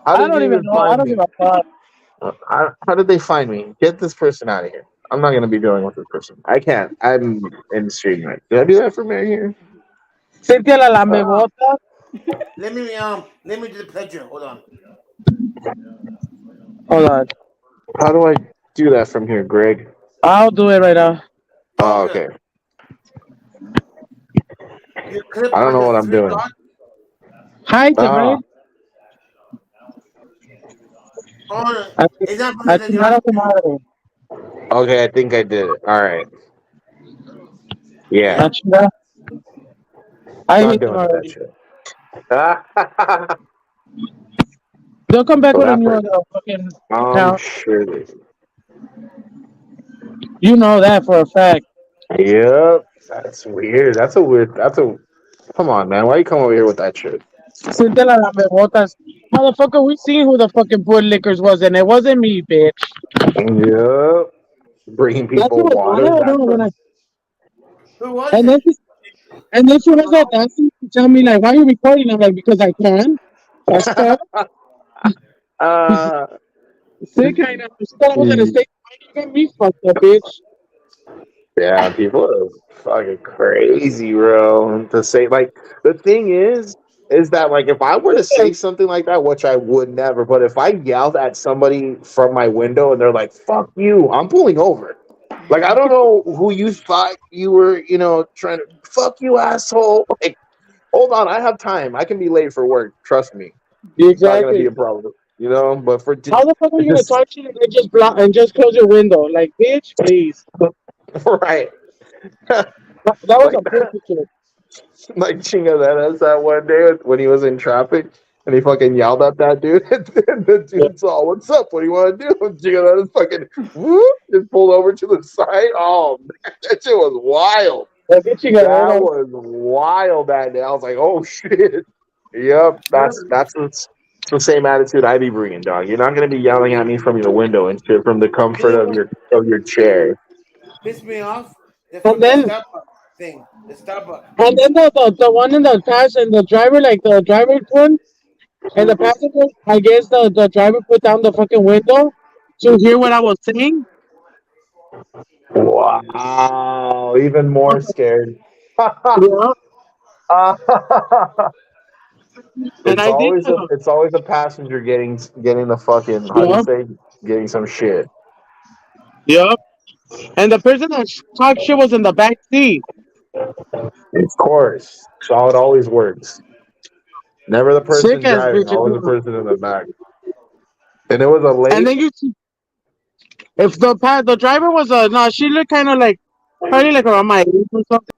How I did don't you even know. I find don't me? give a fuck. How did they find me? Get this person out of here. I'm not gonna be dealing with this person. I can't. I'm in stream right. Did I do that for Mary here? Cynthia la lamebota. Let me do the pleasure. Hold on. Hold on. How do I do that from here, Greg? I'll do it right now. Oh, okay. You clip I don't on know the what I'm three doing. dots. Hi, Ah. Tigray. Oh, it's not I because think I don't know. Okay, I think I did it. All right. Yeah. Achira. I Not hate doing them that already. shit. They'll come back with a new Rapper. fucking I'm account. sure they do. You know that for a fact. Yep. That's weird. That's a come on, man. Why you come over here with that shit? Cynthia la lamebotas. Motherfucker, we seen who the fucking Port Liquors was, and it wasn't me, bitch. Yep. Bringing That's people what water. I don't know when I. who was And then it? she has that dancing to tell me like, why are you recording? I'm like, because I can. That's tough. Sick kind of. She thought I was gonna say, why you got me fucked up, bitch? Yeah, people are fucking crazy, bro. To say like the thing is is that like if I were to say something like that, which I would never, but if I yelled at somebody from my window and they're like, "Fuck you," I'm pulling over. Like I don't know who you thought you were, trying to fuck you, asshole. Like, hold on, I have time. I can be late for work. Trust me, it's not gonna be Exactly. a problem. But for How the fuck are you gonna just talk to you and just block and just close your window? Like, bitch, please. right, That was like a pussy kid. like Chinga that one day when he was in traffic and he fucking yelled at that dude. And then the dude's all, "What's up? What do you want to do?" And Chinga fucking whoop, just pulled over to the side. Oh man, that shit was wild. Like, bitch, you That got was wild that day. I was like, "Oh shit." Yep, that's the same attitude I be bringing, dog. You're not gonna be yelling at me from your window and shit from the comfort of your chair. Pissed me off. The And fucking then Starbucks thing. The Starbucks. and then the one in the past and the driver, like the driver one and the passenger, I guess the driver put down the fucking window to hear what I was saying. Wow, even more scared. Yeah. And It's I did always a passenger getting the fucking, how do you yeah. say, getting some shit. Yep. And the person that talked shit was in the back seat. Of course, it's how it always works. Never the person Sick ass driving, bitch. always the person in the back. And it was a And lady. then you see if the driver was no, she looked kind of like probably like around my age or something.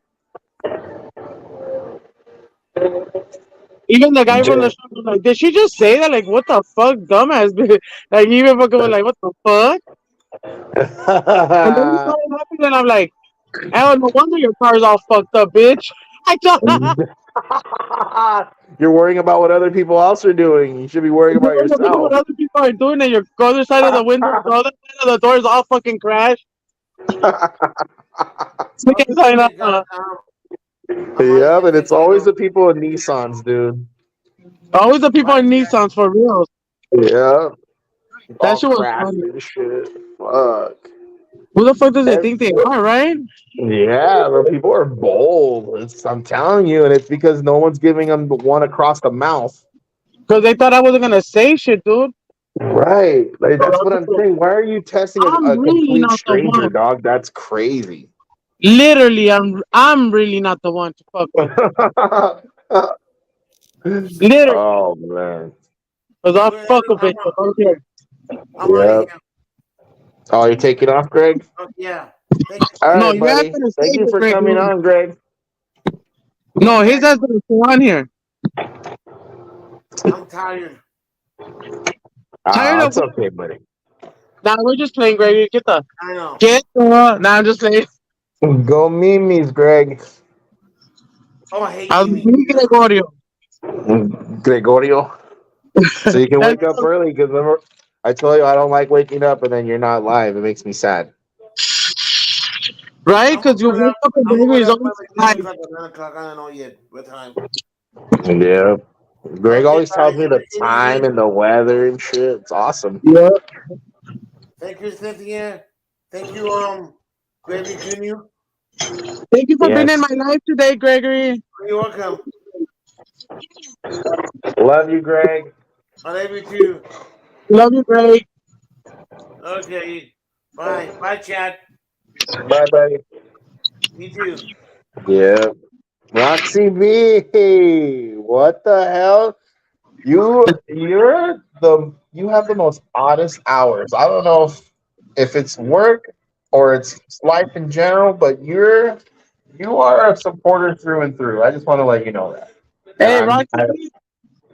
Even the guy from the shop was like, did she just say that? Like, what the fuck, dumbass bitch? Like, he even fucking was like, what the fuck? And then he started laughing, and I'm like, oh, no wonder your car's all fucked up, bitch. I thought You're worrying about what other people else are doing. You should be worrying about what yourself. other people are doing, and your other side of the window, the other side of the door is all fucking crashed. So you can sign up, Yeah, but it's always the people in Nissans, dude. always the people in Nissans for real. Yeah. That All shit was crashed funny. and shit. Fuck. Who the fuck does they think they are, right? Yeah, but people are bold. I'm telling you, and it's because no one's giving them the one across the mouth. Because they thought I wasn't gonna say shit, dude. Right. Like, that's what I'm saying. Why are you testing I'm a really complete not the stranger, one. dog? That's crazy. Literally, I'm really not the one to fuck with. Literally, Oh man. because I'll fuck a bitch. I don't care. I'm out of here. Oh, you're taking off, Greg? Oh, yeah. Thank All No, right, you have buddy. to Thank stay you with for Greg. coming on, Greg. No, his ass gonna stay on here. I'm tired. Tired of It's okay, buddy. Nah, we're just playing, Greg. I know. Nah, I'm just playing. Go Mimis, Greg. Oh, I hate I'll you. be Gregorio. Gregorio. So you can That's wake up early because I told you I don't like waking up and then you're not live. It makes me sad. right, because you wake up and Gregory's always like like, 9 o'clock. I don't know yet what time. Yeah. Greg Okay, always tells guys, me the it is time late. and the weather and shit. It's awesome. yeah. Thank you, Cynthia. Thank you, Gravy Jr. Thank you for being in Yes. my life today, Gregory. You're welcome. Love you, Greg. I love you too. Love you, Greg. Okay. Bye. Bye, Chad. Bye, buddy. You too. Yeah. Roxy B. What the hell? You have the most oddest hours. I don't know if it's work or it's life in general, but you are a supporter through and through. I just want to let you know that. Hey, And Rocky,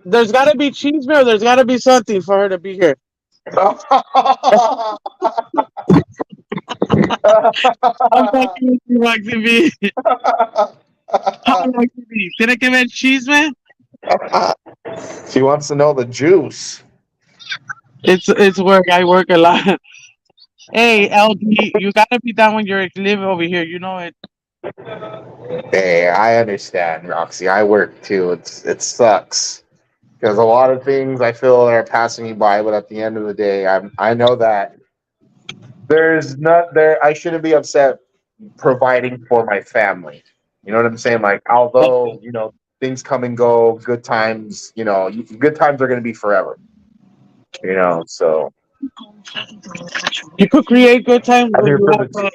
there's got to be cheese or there's got to be something for her to be here. I'm fucking with you, Roxy B. Roxy B. Tiene que ver chisme? She wants to know the juice. It's work. I work a lot. Hey, LD, you gotta be down when you live over here. You know it. Hey, I understand, Roxy. I work too. It sucks because a lot of things I feel are passing me by, but at the end of the day, I know that there's not there. I shouldn't be upset providing for my family. You know what I'm saying? Like, although things come and go. Good times, good times are going to be forever. So You could create good times I'm when here you for have fun.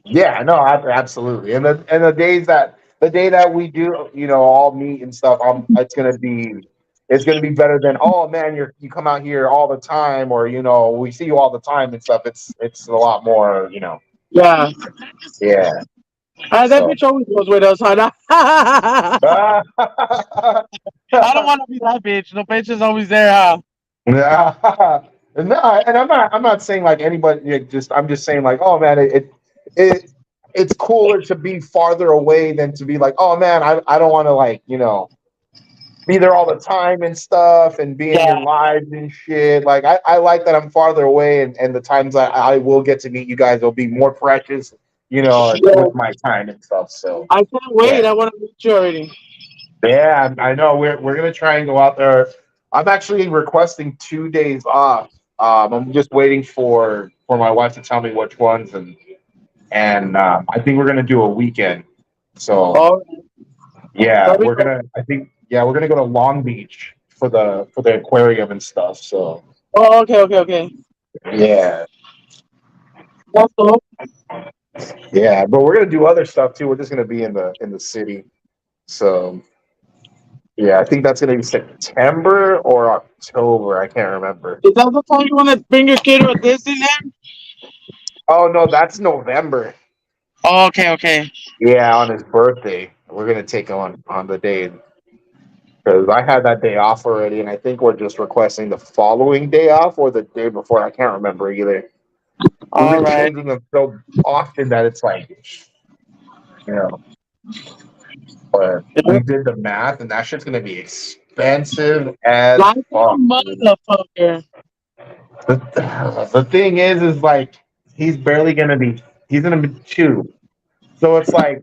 yeah, no, absolutely. And the day that we do, all meet and stuff, it's gonna be better than, oh man, you come out here all the time, or we see you all the time and stuff. It's a lot more, Yeah. yeah. That So bitch always goes with us, huh? I don't want to be that bitch. The bitch is always there, huh? yeah. No, and I'm not saying like anybody. I'm just saying like, oh man, it's cooler to be farther away than to be like, oh man, I don't want to like be there all the time and stuff and be in Yeah. your lives and shit. Like I like that I'm farther away, and the times I will get to meet you guys will be more precious, with my time and stuff. So I can't wait. yeah. I want to meet you already. Yeah, I know. We're gonna try and go out there. I'm actually requesting 2 days off. I'm just waiting for my wife to tell me which ones, and I think we're gonna do a weekend. So Oh, yeah, that'll be cool. we're gonna go to Long Beach for the aquarium and stuff. So Oh, okay. yeah, That's cool. yeah, but we're gonna do other stuff too. We're just gonna be in the city. So yeah, I think that's gonna be September or October. I can't remember. Is that the time you want to bring your kid to a Disneyland? Oh no, that's November. Oh, okay. Yeah, on his birthday. We're gonna take him on the day because I had that day off already, and I think we're just requesting the following day off or the day before. I can't remember either. We've All been right. changing them so often that it's like, but we did the math, and that shit's gonna be expensive as Like a fuck. motherfucker. The thing is like he's gonna be 2, so it's like.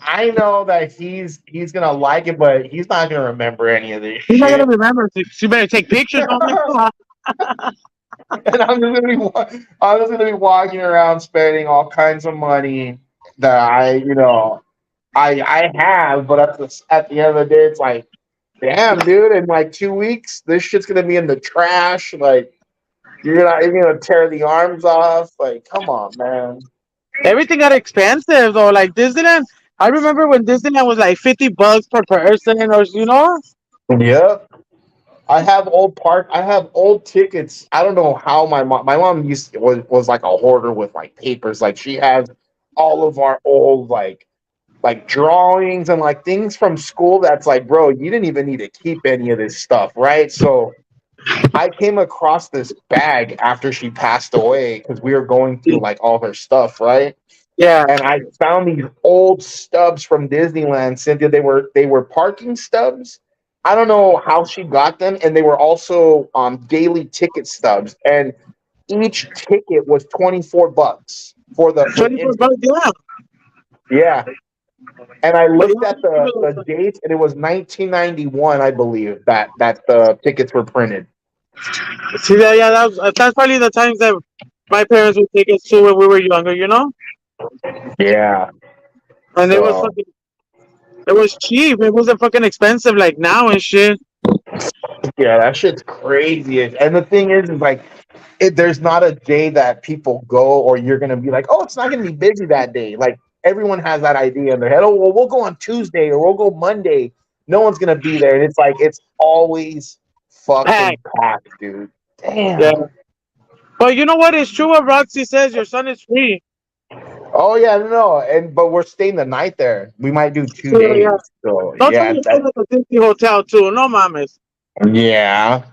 I know that he's gonna like it, but he's not gonna remember any of this He's not shit. gonna remember. You better take pictures on this. And I'm just gonna be walking around spending all kinds of money that I have, but at the end of the day, it's like, damn, dude, in like 2 weeks, this shit's gonna be in the trash. Like you're gonna tear the arms off. Like, come on, man. Everything got expensive though. Like Disneyland. I remember when Disneyland was like $50 per person, or. Yep. I have old tickets. I don't know how my mom was like a hoarder with like papers. Like she has all of our old like drawings and like things from school that's like, bro, you didn't even need to keep any of this stuff, right? So I came across this bag after she passed away because we were going through like all her stuff, right? Yeah. And I found these old stubs from Disneyland, Cynthia. They were parking stubs. I don't know how she got them, and they were also daily ticket stubs. And each ticket was $24 for the $24, yeah. yeah. And I looked at the dates, and it was 1991, I believe, that the tickets were printed. See that? Yeah, that's probably the times that my parents would take us to when we were younger, Yeah. And it was cheap. It wasn't fucking expensive like now and shit. Yeah, that shit's crazy. And the thing is like, there's not a day that people go or you're gonna be like, oh, it's not gonna be busy that day. Like everyone has that idea in their head. Oh, well, we'll go on Tuesday or we'll go Monday. No one's gonna be there, and it's like it's always fucking packed, dude. Damn. Yeah. But you know what? It's true what Roxy says. Your son is free. Oh yeah, no, but we're staying the night there. We might do 2 Yeah, days. yeah. So Don't yeah, tell me you're at the Disney Hotel too. No mames. yeah.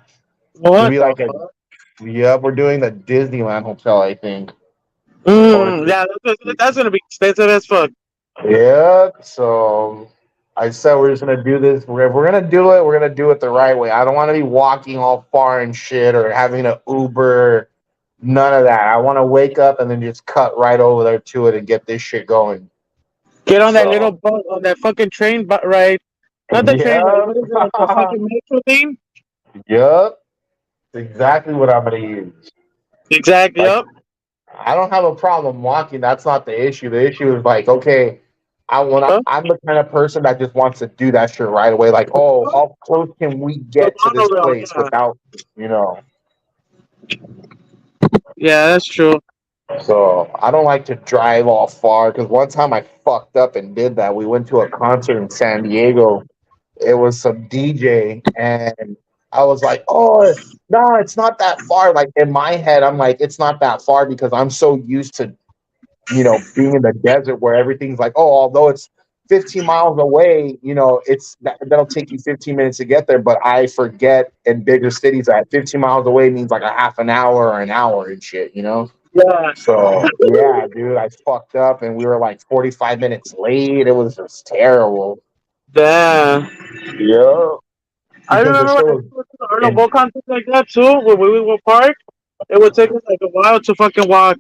What? Maybe like we're doing the Disneyland Hotel, I think. Yeah, that's gonna be expensive as fuck. Yeah, so I said we're just gonna do this. If we're gonna do it, we're gonna do it the right way. I don't want to be walking all far and shit or having to Uber. None of that. I want to wake up and then just cut right over there to it and get this shit going. Get on that little bus, on that fucking train, but right? Not the train, but what is it, like the fucking metro thing? Yep, exactly what I'm gonna use. Exactly. Yep. I don't have a problem walking. That's not the issue. The issue is like, okay, I'm the kind of person that just wants to do that shit right away. Like, oh, how close can we get to this monorail, place yeah. without, you know? Yeah, that's true. So I don't like to drive all far because one time I fucked up and did that. We went to a concert in San Diego. It was some DJ, and I was like, "Oh, no, it's not that far." Like in my head, I'm like, "It's not that far" because I'm so used to, being in the desert where everything's like, "Oh, although it's 15 miles away, that'll take you 15 minutes to get there." But I forget in bigger cities that 15 miles away means like a half an hour or an hour and shit, Yeah. So yeah, dude, I fucked up and we were like 45 minutes late. It was just terrible. Damn. Yeah. I Because the remember when I show used to go to the Arnold in, Bowl concert like that too, when we would park. It would take us like a while to fucking walk.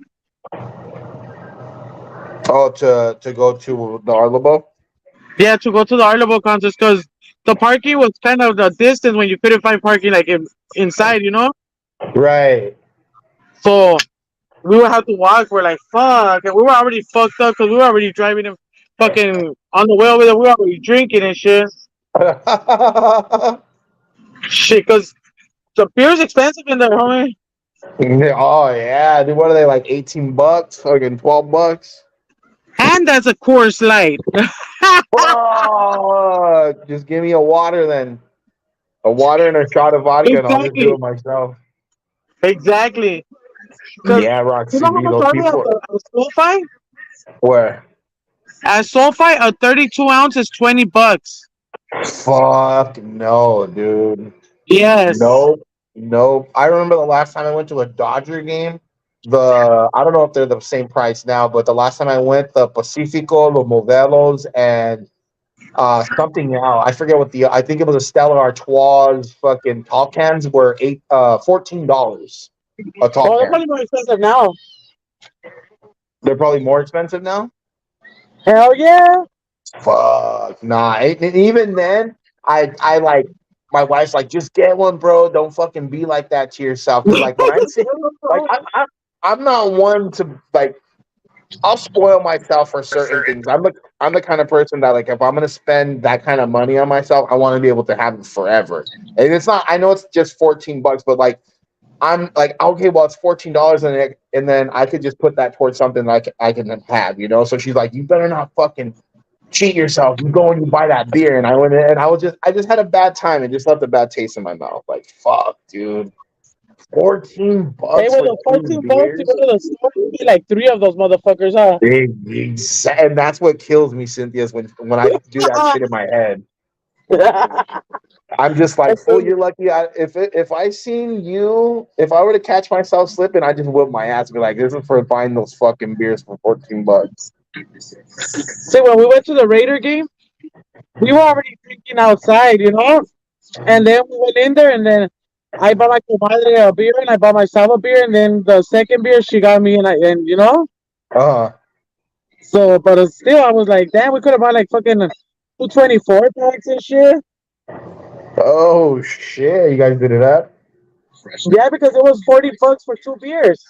to go to the Arlebo. Yeah, to go to the Arnold Bowl concerts because the parking was kind of the distance when you couldn't find parking like inside, Right. So we would have to walk. We're like, fuck. And we were already fucked up because we were already driving and fucking on the way over there. We were already drinking and shit. Shit, because the beer's expensive in there, homie. Oh yeah, dude. What are they like? $18? Fucking $12? And that's a Coors Light. Fuck. Just give me a water then. A water and a shot of vodka, and I'll just do Exactly. it myself. Exactly. Because Yeah, you Roxy know B. how much Those are we people. at SoFi? Where? At SoFi, a 32 ounce is $20. Fuck no, dude. Yes. Nope. I remember the last time I went to a Dodger game. I don't know if they're the same price now, but the last time I went, the Pacifico, the Modelos, and something else. I forget I think it was a Stella Artois fucking tall cans were $14 a tall Well, they're can. probably more expensive now. They're probably more expensive now. Hell yeah. Fuck, nah. And even then, I like my wife's like, just get one, bro. Don't fucking be like that to yourself. Because like when I'm saying, like I'm not one to like. I'll spoil myself for certain things. I'm the kind of person that like if I'm gonna spend that kind of money on myself, I want to be able to have it forever. And it's not. I know it's just $14, but like I'm like okay, well it's $14, and then I could just put that towards something like I can have, So she's like, you better not fucking cheat yourself. You go and you buy that beer, and I went in and I just had a bad time and just left a bad taste in my mouth. Like fuck, dude. $14 Hey, with for the 14 two bucks, you beers. go to the store, you get like 3 of those motherfuckers, huh? And that's what kills me, Cynthia, is when I do that shit in my head. I'm just like, oh, you're lucky. If I were to catch myself slipping, I just whip my ass and be like, this is for buying those fucking beers for $14. See, when we went to the Raider game, we were already drinking outside, And then we went in there, and then I bought my comadre a beer, and I bought myself a beer, and then the second beer she got me, Uh-huh. So, but still, I was like, damn, we could have bought like fucking 224 packs and shit. Oh shit, you guys did it up? Yeah, because it was $40 for 2 beers.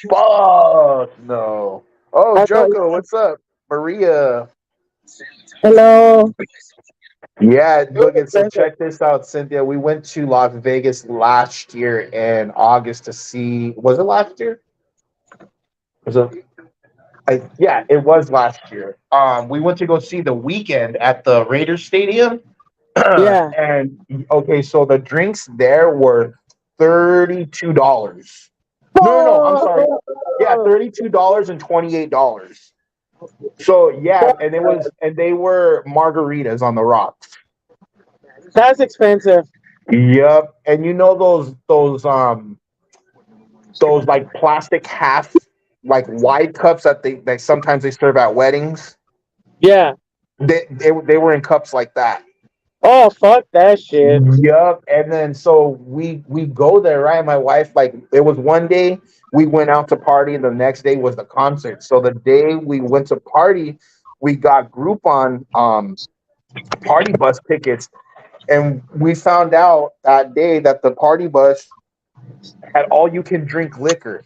Fuck no. Oh, I thought- Joko, what's up? Maria. Hello. Yeah, look, so check this out, Cynthia. We went to Las Vegas last year in August to see. Was it last year? Yeah, it was last year. We went to go see The Weeknd at the Raiders Stadium. Yeah. And okay, so the drinks there were $32. No, I'm sorry. Yeah, $32 and $28. So yeah, and they were margaritas on the rocks. That's expensive. Yep, and those like plastic half like wide cups that sometimes they serve at weddings. Yeah. They were in cups like that. Oh, fuck that shit. Yep. And then so we go there, right? My wife, like, it was one day we went out to party, and the next day was the concert. So the day we went to party, we got Groupon party bus tickets, and we found out that day that the party bus had all you can drink liquor.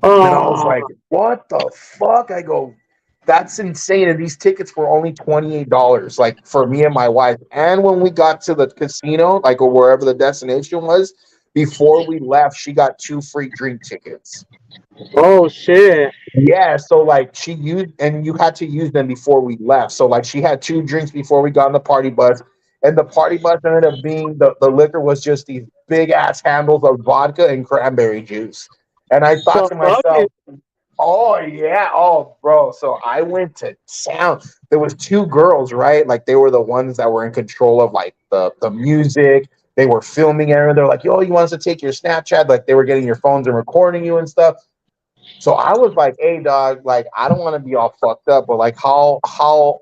And I was like, what the fuck? I go, That's insane. And these tickets were only $28, like for me and my wife. And when we got to the casino, like or wherever the destination was, before we left, she got 2 free drink tickets. Oh shit. Yeah, so like she used, and you had to use them before we left. So like she had 2 drinks before we got on the party bus, and the party bus ended up being the liquor was just these big ass handles of vodka and cranberry juice. And I thought So to myself, oh yeah, oh bro. So I went to town. There was 2 girls, right? Like they were the ones that were in control of like the music. They were filming everything. They're like, yo, you want us to take your Snapchat? Like they were getting your phones and recording you and stuff. So I was like, hey dog, like I don't want to be all fucked up, but like how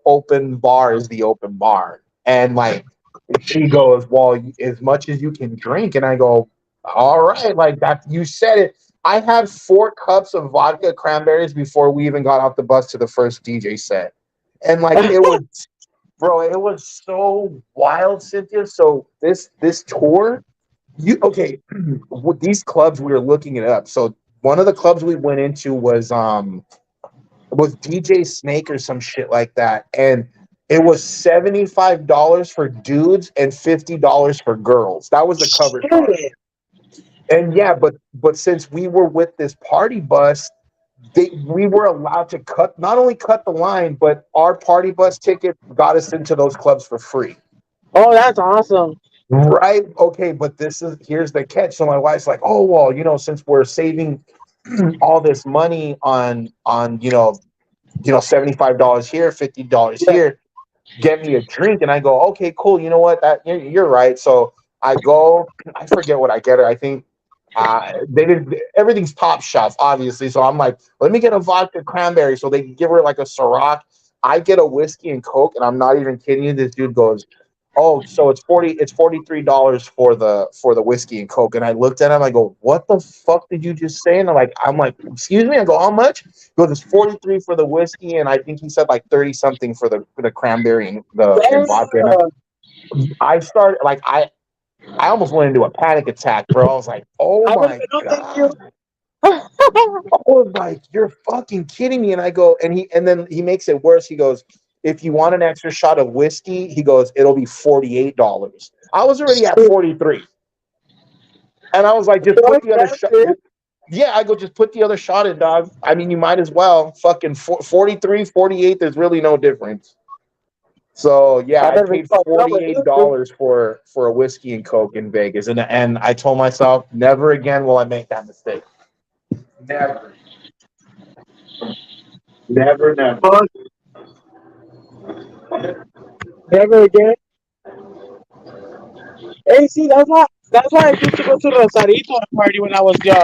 open bar is the open bar? And like she goes, well, as much as you can drink. And I go, all right, like that you said it. I had 4 cups of vodka cranberries before we even got off the bus to the first DJ set. And like it was bro, it was so wild, Cynthia. So this tour, okay, with these clubs we were looking it up. So one of the clubs we went into was DJ Snake or some shit like that, and it was $75 for dudes and $50 for girls. That was the cover charge. And yeah, but since we were with this party bus, we were allowed to not only cut the line, but our party bus ticket got us into those clubs for free. Oh, that's awesome. Right. Okay, but here's the catch. So my wife's like, oh well, since we're saving all this money on $75 here, $50 here, get me a drink. And I go, okay, cool. You know what? You're right. So I go, I forget what I get her. I think everything's top shelf, obviously. So I'm like, let me get a vodka cranberry so they can give her like a Ciroc. I get a whiskey and Coke, and I'm not even kidding you. This dude goes, oh, so it's $43 for the whiskey and Coke. And I looked at him, I go, what the fuck did you just say? And I'm like, excuse me? I go, how much? He goes, it's 43 for the whiskey, and I think he said like 30 something for the cranberry and the vodka. And I started like I almost went into a panic attack, bro. I was like, oh my God. I was like, you're fucking kidding me. And I go, and then he makes it worse. He goes, if you want an extra shot of whiskey, he goes, it'll be $48. I was already at 43. And I was like, just put the other shot. Yeah, I go, just put the other shot in, dog. I mean, you might as well. Fucking 43, 48, there's really no difference. So yeah, I paid $48 for a whiskey and Coke in Vegas. And I told myself, never again will I make that mistake. Never. Never. Never again. Hey, see, that's why I used to go to Rosarito party when I was young.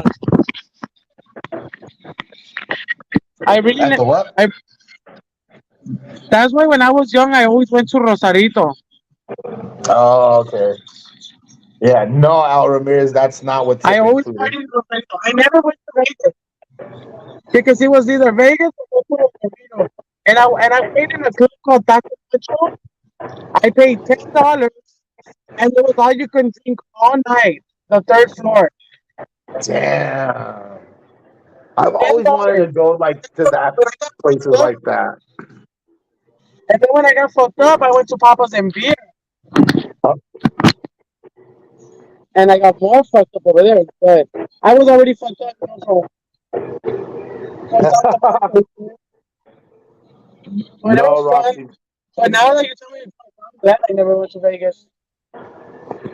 At the what? That's why when I was young, I always went to Rosarito. Oh, okay. Yeah, no, Al Ramirez, that's not what I always included. partied in Rosarito. I never went to Vegas because it was either Vegas or Rosarito. And I paid in a club called Taco Central. I paid $10, and it was all you can drink all night. The 3rd floor. Damn. I've always wanted to go like to that places like that. And then when I got fucked up, I went to Papa's and Beer. And I got more fucked up over there. But I was already fucked up. No, Roxy. But now that you tell me, I'm glad I never went to Vegas.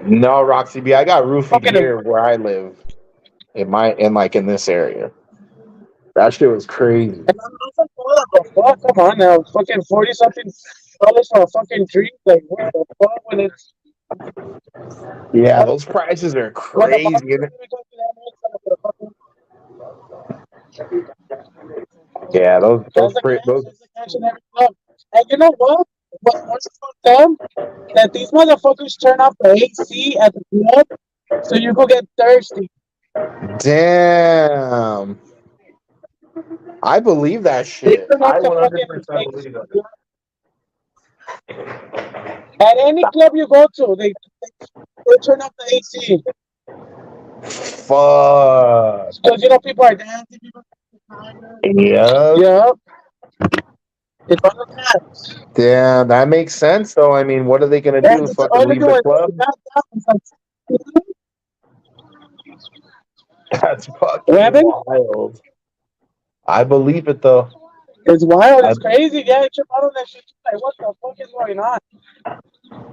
No, Roxy B. I got roofied here where I live. In this area. That shit was crazy. And I'm like, what the fuck? Come on now. Fucking 40 something dollars for a fucking drink. Like, what the fuck when it's. Yeah, those prices are crazy. Yeah, those. And you know what? What's fucked up? That these motherfuckers turn off the AC at the club so you go get thirsty. Damn. I believe that shit. I 100% believe that. At any club you go to, they turn off the AC. Fuck. Because people are dancing. Yeah. Yeah. It's on the tax. Yeah, that makes sense though. I mean, what are they gonna And do? it's Fucking only leave the doing club? that. That's What fucking happened? wild. I believe it though. It's wild. I, It's crazy. Yeah, it's about all that shit. Like, what the fuck is going on?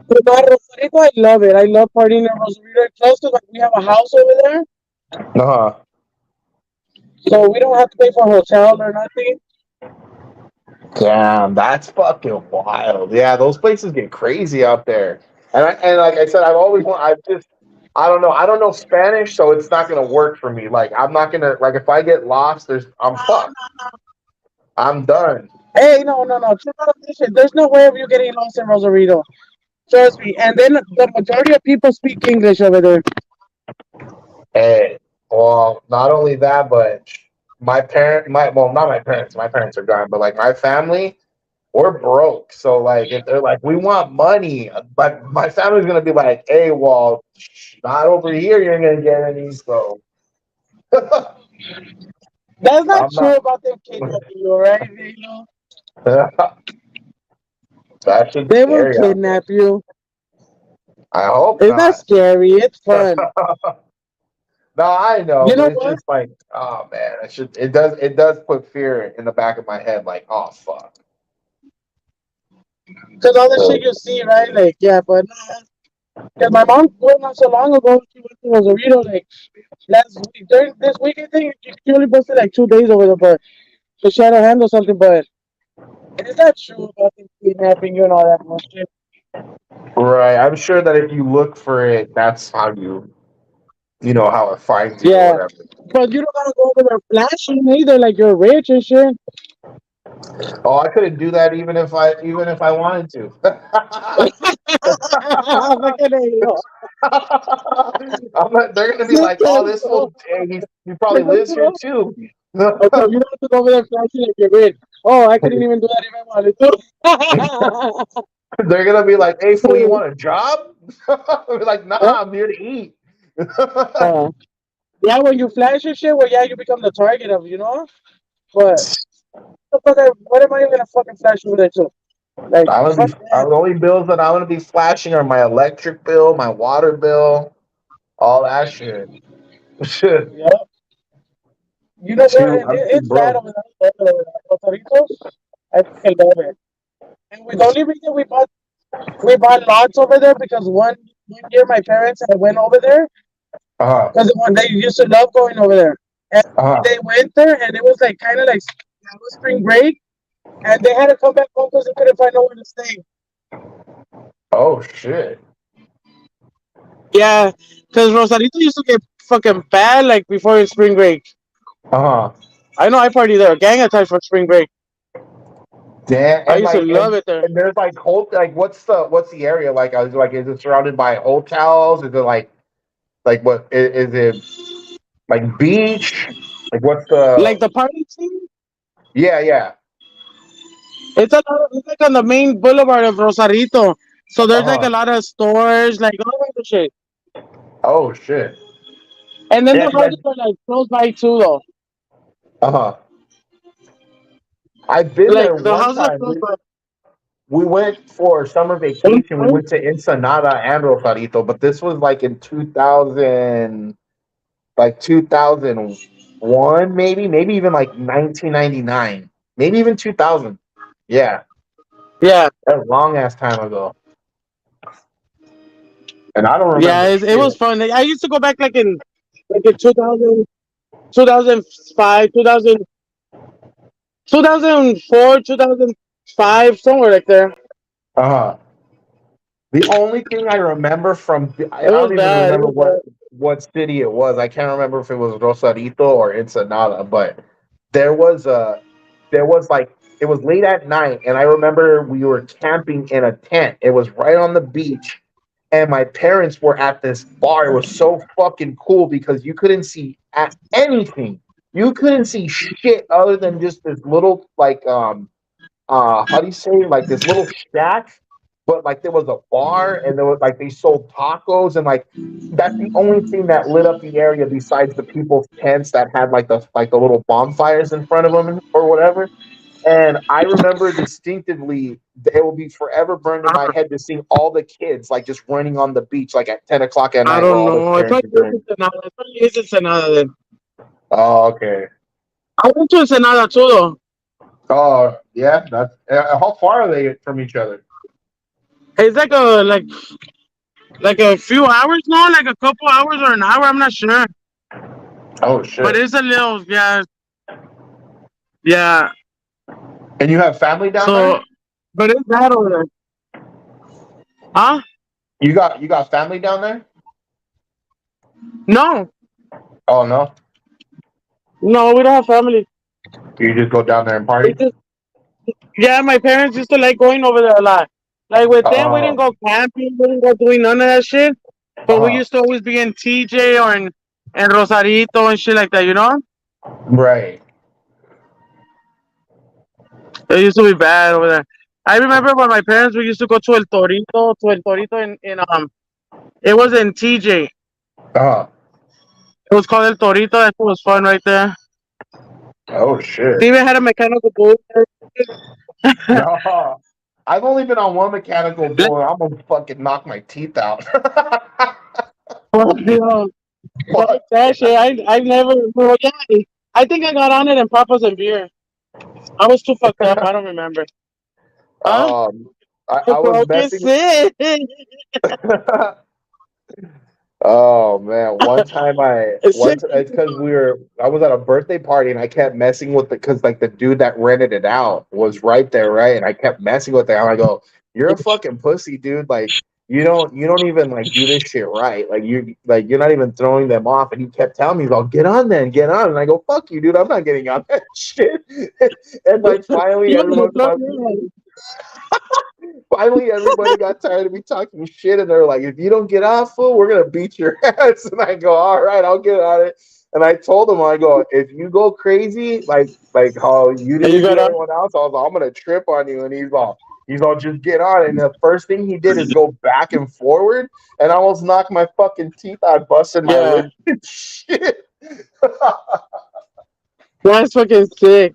But Rosarito, I love it. I love partying in Rosarito. Close to, like, we have a house over there, uh-huh. so we don't have to pay for a hotel or nothing. Damn, that's fucking wild. Yeah, those places get crazy out there. And like I said, I don't know. I don't know Spanish, so it's not gonna work for me. Like I'm not gonna like if I get lost, I'm fucked. I'm done. Hey, no. Check out this shit. There's no way of you getting lost in Rosarito. Trust me. And then the majority of people speak English over there. Hey, well, not only that, but well, not my parents. My parents are gone, but like my family, we're broke. So like, if they're like, we want money, but my family's gonna be like, hey, well, not over here. You're gonna get any. So That's not I'm true not. about them kidnapping you, right? You know, That should be they will scary out there. kidnap you. I hope It's not not. scary. It's fun. No, I know, You but know it's what? just like, oh man, it does put fear in the back of my head, like, oh fuck. Because all the So, shit you see, right? Like, yeah, but because my mom went not so long ago, she went to Rosarito, like, last week. During this week, I think she only posted like 2 days over there, but so she had to handle something, but it's not true about them kidnapping you and all that bullshit. right, I'm sure that if you look for it, that's how how it finds you or Yeah. whatever. But you don't gotta go over there flashing either, like you're rich and shit. Oh, I couldn't do that even if I wanted to. Look at it. They're gonna be like, oh, this fool, he probably lives here too. Okay, you don't have to go over there flashing like you're rich. Oh, I couldn't even do that if I wanted to. They're gonna be like, hey, fool, you want a job? I'll be like, nah, I'm here to eat. Yeah, when you flash your shit, well, yeah, you become the target of, you know? But what am I even gonna fucking flash over there to? Like, fuck The that. only bills that I'm gonna be flashing are my electric bill, my water bill, all that shit. Shit. Yeah. You know what? And I'm too it's bad broke. over there. Rosarito, I fucking love it. And the only reason we bought lots over there because one year my parents had went over there Uh-huh. because they used to love going over there. And Uh-huh. they went there and it was like kind of like spring break, and they had to come back home because they couldn't find nowhere to stay. Oh shit. Yeah, because Rosarito used to get fucking bad like before spring break. Uh-huh. I know I partied there. Gang attached for spring break. Damn. I And used to like love it there. and there's like what's the area like? I was like, is it surrounded by hotels? Is it like what is it like beach? Like what's Like the the party scene, yeah. it's like on the main boulevard of Rosarito. So there's like Uh-huh. a lot of stores, like all kinds of shit. Oh shit. And then Yeah, the 'cause houses are like close by too, though. uh-huh. I've been Like there the one houses are time. close by. We went for summer vacation. We went to Ensenada and Rosarito, but this was like in 2001, maybe even like 1999, maybe even 2000. Yeah, Yeah, a long ass time ago, and I don't yeah, remember it was shit. fun. I used to go back like in 2000, 2005, 2004, 2005, somewhere like there. Uh-huh. The only thing I remember I It was don't even bad. It remember was bad. what city it was. I can't remember if it was Rosarito or Ensenada, but there was a there was like it was late at night, and I remember we were camping in a tent. It was right on the beach, and my parents were at this bar. It was so fucking cool because you couldn't see anything. You couldn't see shit other than just this little how do you say, like this little shack, but like there was a bar and there was like they sold tacos, and like that's the only thing that lit up the area besides the people's tents that had like the little bonfires in front of them or whatever. And I remember distinctively, it will be forever burned in my head to see all the kids like just running on the beach like at 10 o'clock at night. I where don't all the know. It's parents like are doing. it's Ensenada then. Oh, okay. I went to Ensenada too though. Oh, yeah. That's how far are they from each other? It's like a few hours now, like a couple hours or an hour. I'm not sure, Oh shit! but it's a little yeah. And you have family down So, there? but it's bad over there. Huh? You got family down there? No, Oh no, no, we don't have family. you just go down there and party. It's just, yeah, my parents used to like going over there a lot. Like with them, we didn't go camping, we didn't go doing none of that shit. But we used to always be in TJ or in Rosarito and shit like that, you know? Right. It used to be bad over there. I remember when my parents we used to go to El Torito in it was in TJ. Uh-huh. It was called El Torito. That was fun right there. Oh shit. They even had a mechanical bull. No. I've only been on one mechanical bull and I'm gonna fucking knock my teeth out. Fuck that shit. I never. Well, yeah, I think I got on it in Papa's and beer. I was too fucked up. I don't remember. Huh? I was messing. Oh man! One time it's because I was at a birthday party and I kept messing with because like the dude that rented it out was right there, right? And I kept messing with it. And I go, "You're a fucking pussy, dude! Like you don't even like do this shit right. Like you're not even throwing them off." And he kept telling me, "Well, get on then, get on." And I go, "Fuck you, dude! I'm not getting on that shit." And like finally, everybody got tired of me talking shit, and they're like, "If you don't get off, fool, we're gonna beat your ass." And I go, "All right, I'll get on it." And I told him, I go, "If you go crazy, like how you did to everyone else, I was like, I'm gonna trip on you." And he's all, just get on it. And the first thing he did is go back and forward, and I almost knocked my fucking teeth out, busting my lip and shit. That's fucking sick.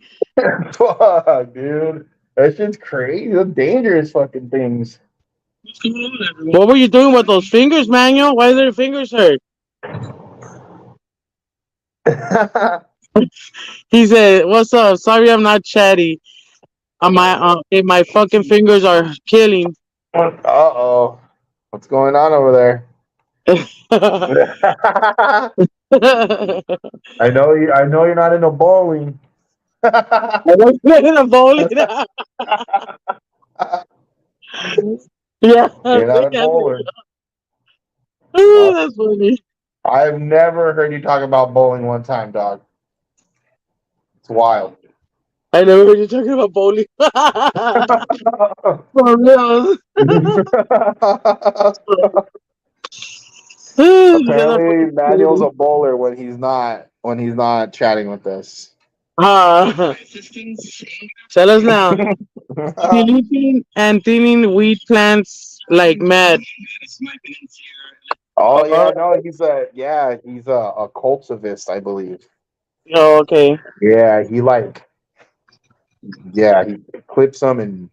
Fuck, dude. That shit's crazy. Those dangerous fucking things. What were you doing with those fingers, Manuel? Why did your fingers hurt? He said, "What's up? Sorry, I'm not chatty. My fucking fingers are killing." Uh-oh. What's going on over there? I know you're not into bowling. I was playing a bowling. Yeah, You're not a bowler. That's funny. I've never heard you talk about bowling one time, dog. It's wild. I never heard you talking about bowling. For real. Apparently, Manuel's a bowler when he's not chatting with us. Tell us now. Deleting and thinning weed plants like mad. Oh yeah, no, he's a cultivist, I believe. Oh, okay. Yeah, he clips them and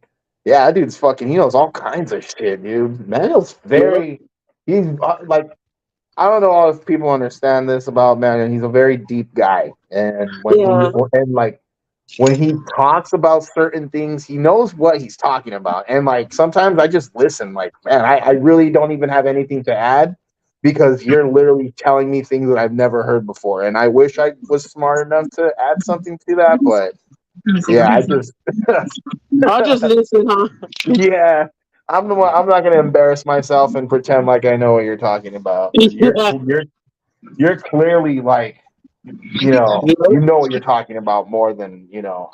that dude's fucking. He knows all kinds of shit, dude. Manuel's he's like. I don't know if people understand this about Manuel. He's a very deep guy, and when he talks about certain things, he knows what he's talking about. And like sometimes I just listen. Like, man, I really don't even have anything to add because you're literally telling me things that I've never heard before. And I wish I was smart enough to add something to that, but yeah, I'll just listen, huh? Yeah. I'm not going to embarrass myself and pretend like I know what you're talking about. You're clearly like, you know what you're talking about more than,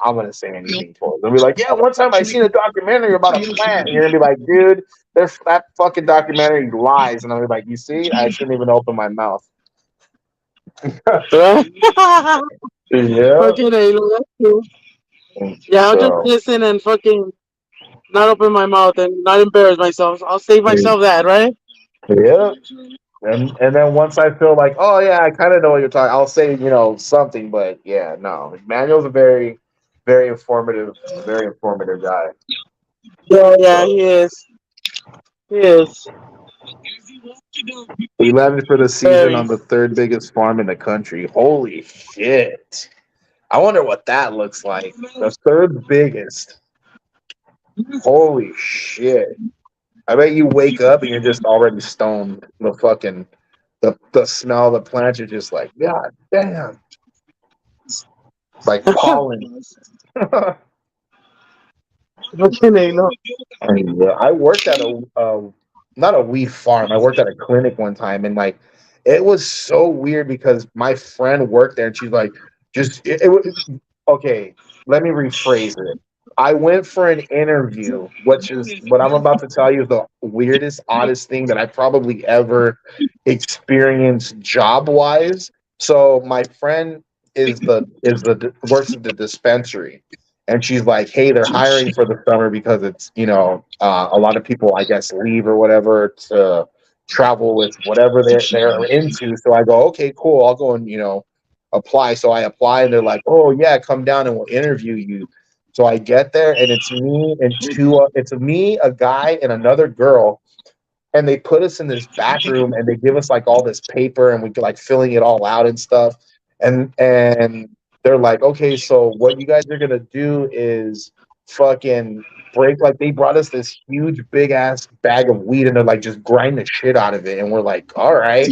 I'm going to say anything for it. They'll be like, yeah, one time I seen a documentary about a plant. And you're going to be like, dude, that fucking documentary lies. And I'll be like, you see, I shouldn't even open my mouth. Yeah. Yeah, I'll just listen and fucking not open my mouth and not embarrass myself. I'll save myself that, right? Yeah. And then once I feel like, oh yeah, I kind of know what you're talking, I'll say, something. But yeah, no, Manuel's a very very informative guy. Yeah, he is. He is. He landed for the season Very. on the third biggest farm in the country. Holy shit. I wonder what that looks like. The third biggest. Holy shit. I bet you wake up and you're just already stoned. The smell of the plants are just like, God damn. Like pollen. Fucking A, no. And, I worked at not a weed farm. I worked at a clinic one time, and like it was so weird because my friend worked there, and she's like, it was okay. Let me rephrase it. I went for an interview, which is what I'm about to tell you is the weirdest, oddest thing that I probably ever experienced job wise. So my friend works at the dispensary, and she's like, "Hey, they're hiring for the summer because it's a lot of people, I guess, leave or whatever to travel with whatever they're into." So I go, "Okay, cool. I'll go and apply." So I apply, and they're like, "Oh yeah, come down and we'll interview you." So I get there, and it's me and it's me, a guy, and another girl, and they put us in this back room, and they give us like all this paper, and we like filling it all out and stuff, and they're like, "Okay, so what you guys are gonna do is fucking break." Like they brought us this huge big ass bag of weed, and they're like, "Just grind the shit out of it," and we're like, "All right."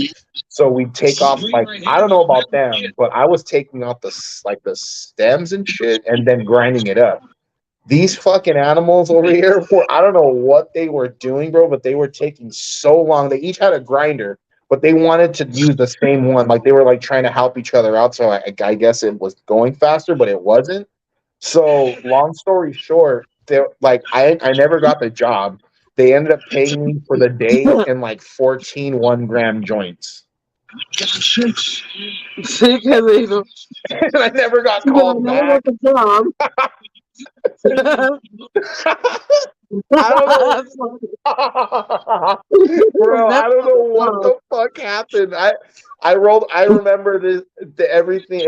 So we take off, like, I don't know about them, but I was taking off the stems and shit, and then grinding it up. These fucking animals over here, I don't know what they were doing, bro, but they were taking so long. They each had a grinder, but they wanted to use the same one. Like they were like trying to help each other out. So I guess it was going faster, but it wasn't. So long story short, I never got the job. They ended up paying me for the day in like 14 1-gram joints. Sí, que digo. And I never got Pero called no back. got the job. I don't know. Bro, I don't know what the fuck happened. I remember everything.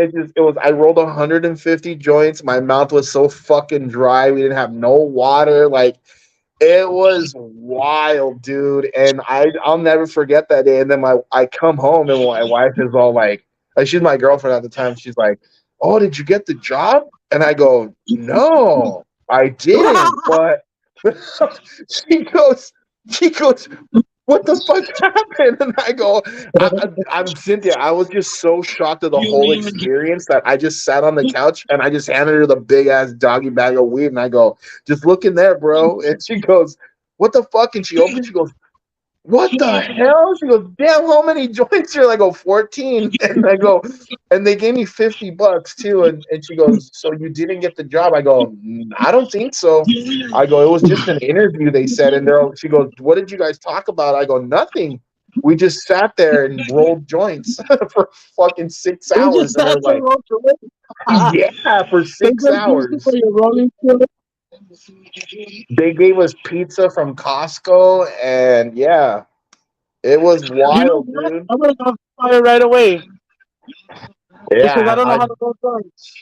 I rolled 150 joints. My mouth was so fucking dry. We didn't have no water. Like it was wild, dude. And I'll never forget that day. And then I come home and my wife is all like she's my girlfriend at the time. She's like, "Oh, did you get the job?" And I go, "No, I didn't." But she goes, "What the fuck happened?" And I go, I'm Cynthia. I was just so shocked of the whole experience that I just sat on the couch and I just handed her the big ass doggy bag of weed, and I go, "Just look in there, bro." And she goes, "What the fuck?" And she opens, she goes, "What the hell?" She goes, "Damn, how many joints here?" I go, 14. And I go, and they gave me $50 too. And she goes, "So you didn't get the job?" I go, "I don't think so." I go, "It was just an interview," they said. And she goes, "What did you guys talk about?" I go, "Nothing. We just sat there and rolled joints for fucking 6 hours." And they're like, "Yeah, for 6 hours." They gave us pizza from Costco, and yeah, it was wild, dude. I'm gonna go fire right away because I Yeah, don't know how to go drugs.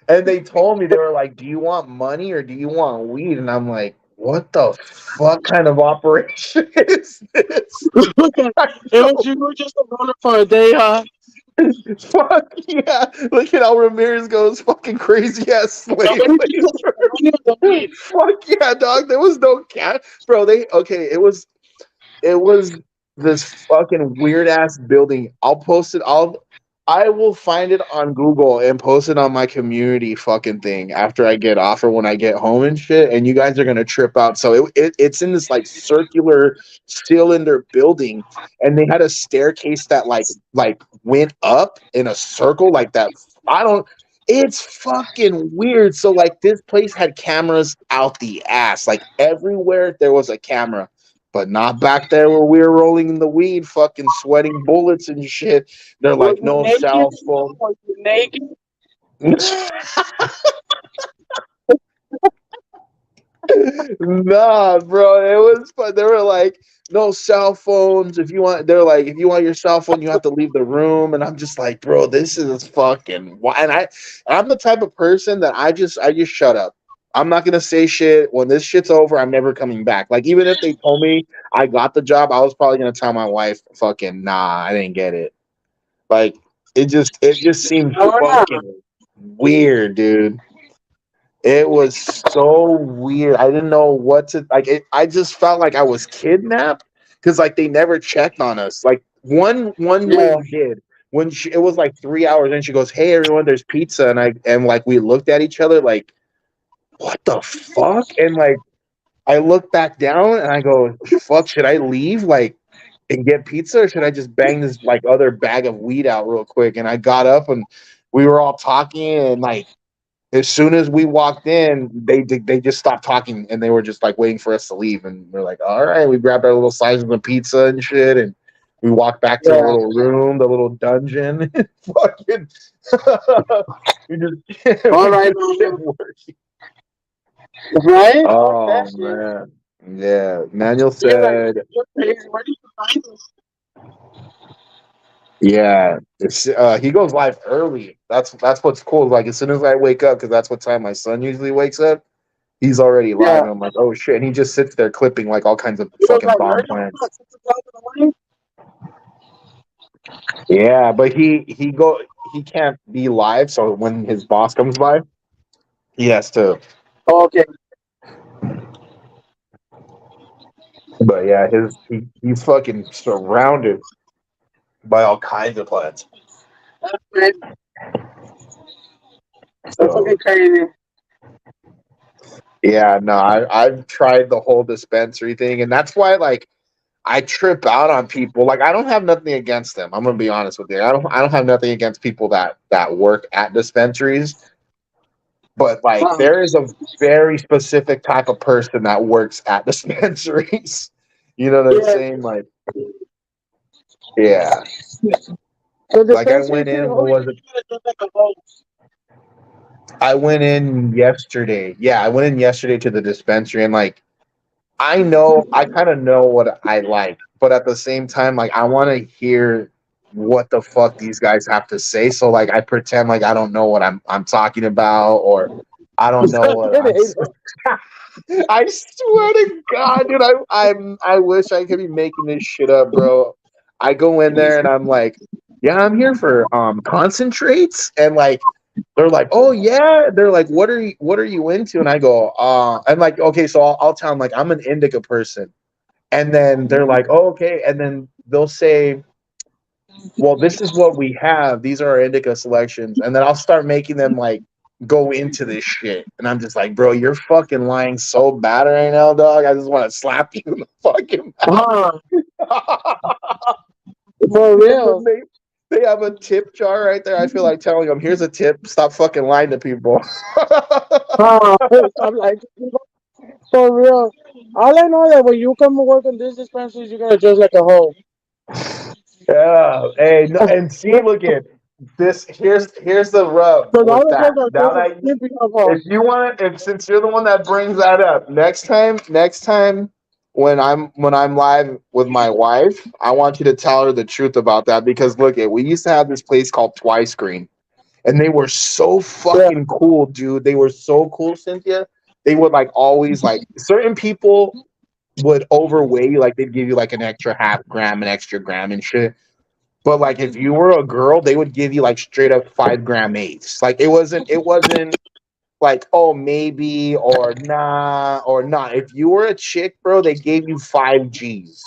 and they told me, they were like, "Do you want money or do you want weed?" And I'm like, "What the fuck kind of operation is this?" You were just a runner for a day, huh? Fuck yeah! Look at how Ramirez goes fucking crazy ass slave labor. Fuck yeah, dog. There was no cat, bro. It was this fucking weird ass building. I'll post it. I will find it on Google and post it on my community fucking thing after I get off or when I get home and shit. And you guys are gonna trip out. So it's in this like circular cylinder building, and they had a staircase that like went up in a circle like that. It's fucking weird. So like this place had cameras out the ass. Like everywhere there was a camera. But not back there where we were rolling the weed, fucking sweating bullets and shit. They're like, "No cell phone." Naked? Nah, bro, it was fun. They were like, no cell phones. If you want, they're like, if you want your cell phone, you have to leave the room. And I'm just like, bro, this is fucking. And I'm the type of person that I just shut up. I'm not gonna say shit. When this shit's over, I'm never coming back. Like, even if they told me I got the job, I was probably gonna tell my wife, fucking nah, I didn't get it. Like, it just seemed fucking weird, dude. It was so weird. I didn't know what to like. I just felt like I was kidnapped because like they never checked on us. Like one lady did when it was like 3 hours, and she goes, "Hey everyone, there's pizza," and like we looked at each other like, "What the fuck?" And like I look back down and I go, "Fuck, should I leave like and get pizza, or should I just bang this like other bag of weed out real quick?" And I got up and we were all talking and like. As soon as we walked in, they just stopped talking and they were just like waiting for us to leave. And we're like, all right, we grabbed our little slices of pizza and shit, and we walked back to the little room, the little dungeon. Fucking, we just All right, right? oh man, yeah. Manuel said, Where do you find this? yeah. It's he goes live early. That's what's cool. Like as soon as I wake up, because that's what time my son usually wakes up. He's already live, and I'm like, oh shit! And he just sits there clipping like all kinds of fucking bomb plans. Yeah, but he can't be live. So when his boss comes by, he has to. Oh, okay. But yeah, he's fucking surrounded by all kinds of plants. That's great. That's So, fucking crazy. yeah, no, I've tried the whole dispensary thing, and that's why like I trip out on people. Like I don't have nothing against them. I'm gonna be honest with you. I don't have nothing against people that work at dispensaries. But like there is a very specific type of person that works at dispensaries. You know what I'm saying? Like yeah. Like I went in, what was it? I went in yesterday. Yeah, I went in yesterday to the dispensary and like I kind of know what I like, but at the same time, like I want to hear what the fuck these guys have to say. So like I pretend like I don't know what I'm talking about, or I don't know what I swear to God, dude, I wish I could be making this shit up, bro. I go in there and I'm like, yeah, I'm here for concentrates, and like they're like, oh yeah, they're like, what are you into? And I go, I'm like, okay, so I'll tell them like I'm an indica person, and then they're like, oh okay, and then they'll say, well, this is what we have. These are our indica selections, and then I'll start making them like go into this shit, and I'm just like, bro, you're fucking lying so bad right now, dog. I just want to slap you in the fucking mouth. For real. They have a tip jar right there. I feel like telling them, here's a tip. Stop fucking lying to people. I'm like, for real. All I know that when you come to work in this dispensary, you're gonna dress like a hoe. Yeah. Hey, no, and see, look at this. Here's the rub. With that. Now that if you want, since you're the one that brings that up, next time when I'm live with my wife, I want you to tell her the truth about that, because look at, we used to have this place called Twice Green, and they were so fucking cool, dude. They were so cool, Cynthia. They would like always like certain people would overweigh you, like they'd give you like an extra half gram, an extra gram and shit. But like if you were a girl, they would give you like straight up 5 gram eighths. Like it wasn't like, oh, maybe or nah or not. If you were a chick, bro, they gave you 5 G's.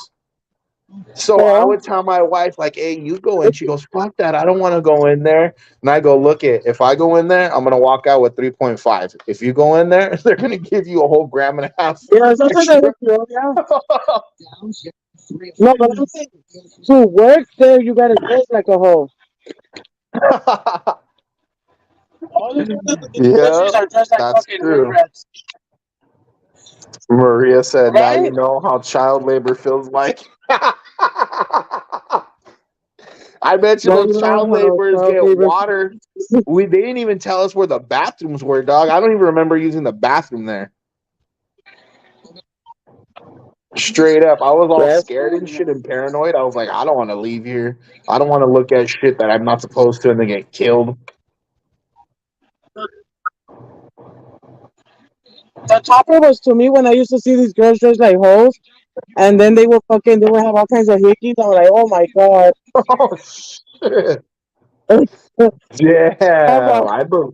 So I would tell my wife, like, hey, you go in. She goes, fuck that. I don't want to go in there. And I go, look it, if I go in there, I'm going to walk out with 3.5. If you go in there, they're going to give you a whole gram and a half. Yeah, that's what I feel, yeah. No, but I'm saying, to work there, you gotta dress like a hoe. Yeah, that's true. Maria said, now you know how child labor feels like. I bet you those child laborers get water. They didn't even tell us where the bathrooms were, dog. I don't even remember using the bathroom there. Straight up, I was all That's scared and shit and paranoid. I was like, I don't want to leave here. I don't want to look at shit that I'm not supposed to and then get killed. the topper was to me when I used to see these girls dressed like hoes, and then they would have all kinds of hickeys. I'm like, oh my god. Oh shit! I'm Damn, like, I believe.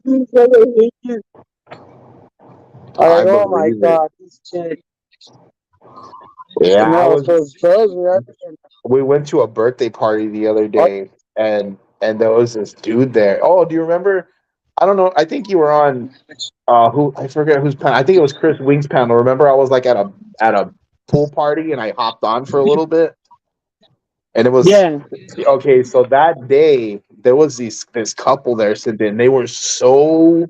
these guys are hickeys. I'm I like, oh my believe it. god, this chick. Yeah, I No, was. because girls were everything. We went to a birthday party the other day, and there was this dude there. Oh, do you remember? I don't know. I think you were on. Who I forget whose panel. I think it was Chris Wing's panel. Remember, I was like at a pool party and I hopped on for a little bit, and it was Yeah. okay. So that day there was this couple there sitting. They were so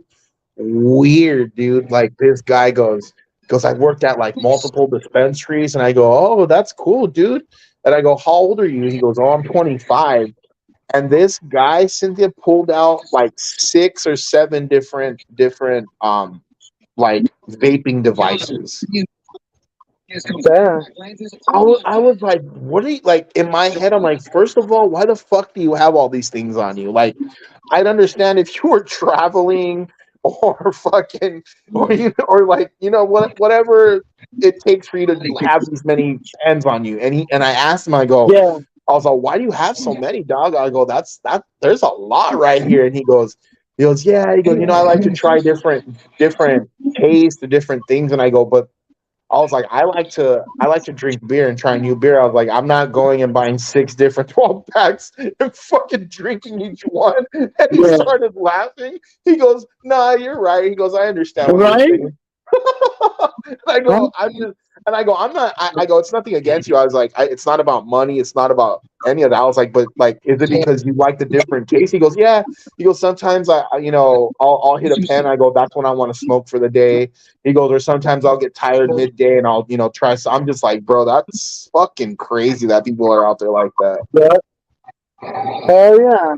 weird, dude. Like this guy goes, I worked at like multiple dispensaries, and I go, oh, that's cool, dude. And I go, how old are you? He goes, oh, I'm 25. And this guy, Cynthia, pulled out like 6 or 7 different like vaping devices. Yeah. I was like, what are you like in my head? I'm like, first of all, why the fuck do you have all these things on you? Like, I'd understand if you were traveling or fucking or like, whatever it takes for you to have these many pens on you. And I asked him, Yeah. I was like, why do you have so many, dog? I go, there's a lot right here. And he goes, yeah, I like to try different tastes, the different things. And I go, but I was like, I like to drink beer and try new beer. I was like, I'm not going and buying 6 different 12 packs and fucking drinking each one. And he started laughing. He goes, nah, you're right. He goes, I understand what you're saying. And I go, I'm not. I go, it's nothing against you. I was like, it's not about money. It's not about any of that. I was like, but like, is it because you like the different taste? He goes, yeah. He goes, sometimes I'll hit a pen. I go, that's when I want to smoke for the day. He goes, or sometimes I'll get tired midday and I'll try. So I'm just like, bro, that's fucking crazy that people are out there like that. Yeah. Oh yeah.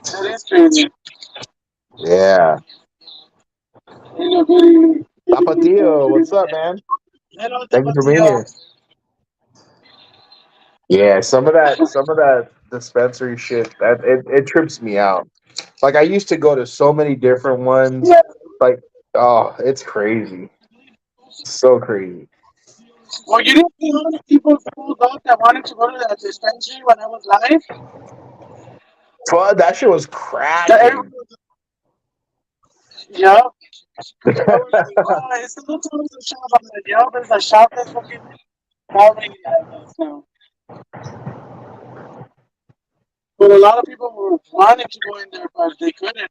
That is crazy. Yeah. Tapatio, what's up, man? Thank you for being here. Yeah, some of that dispensary shit that it trips me out. Like I used to go to so many different ones. Like, oh, it's crazy. So crazy. Well, you didn't see how many people pulled up that wanted to go to that dispensary when I was live? But that shit was cracking. Yeah. It's a little towards the shop. I'm like, yeah, there's a shop that's fucking already like this now. But a lot of people were wanting to go in there, but they couldn't.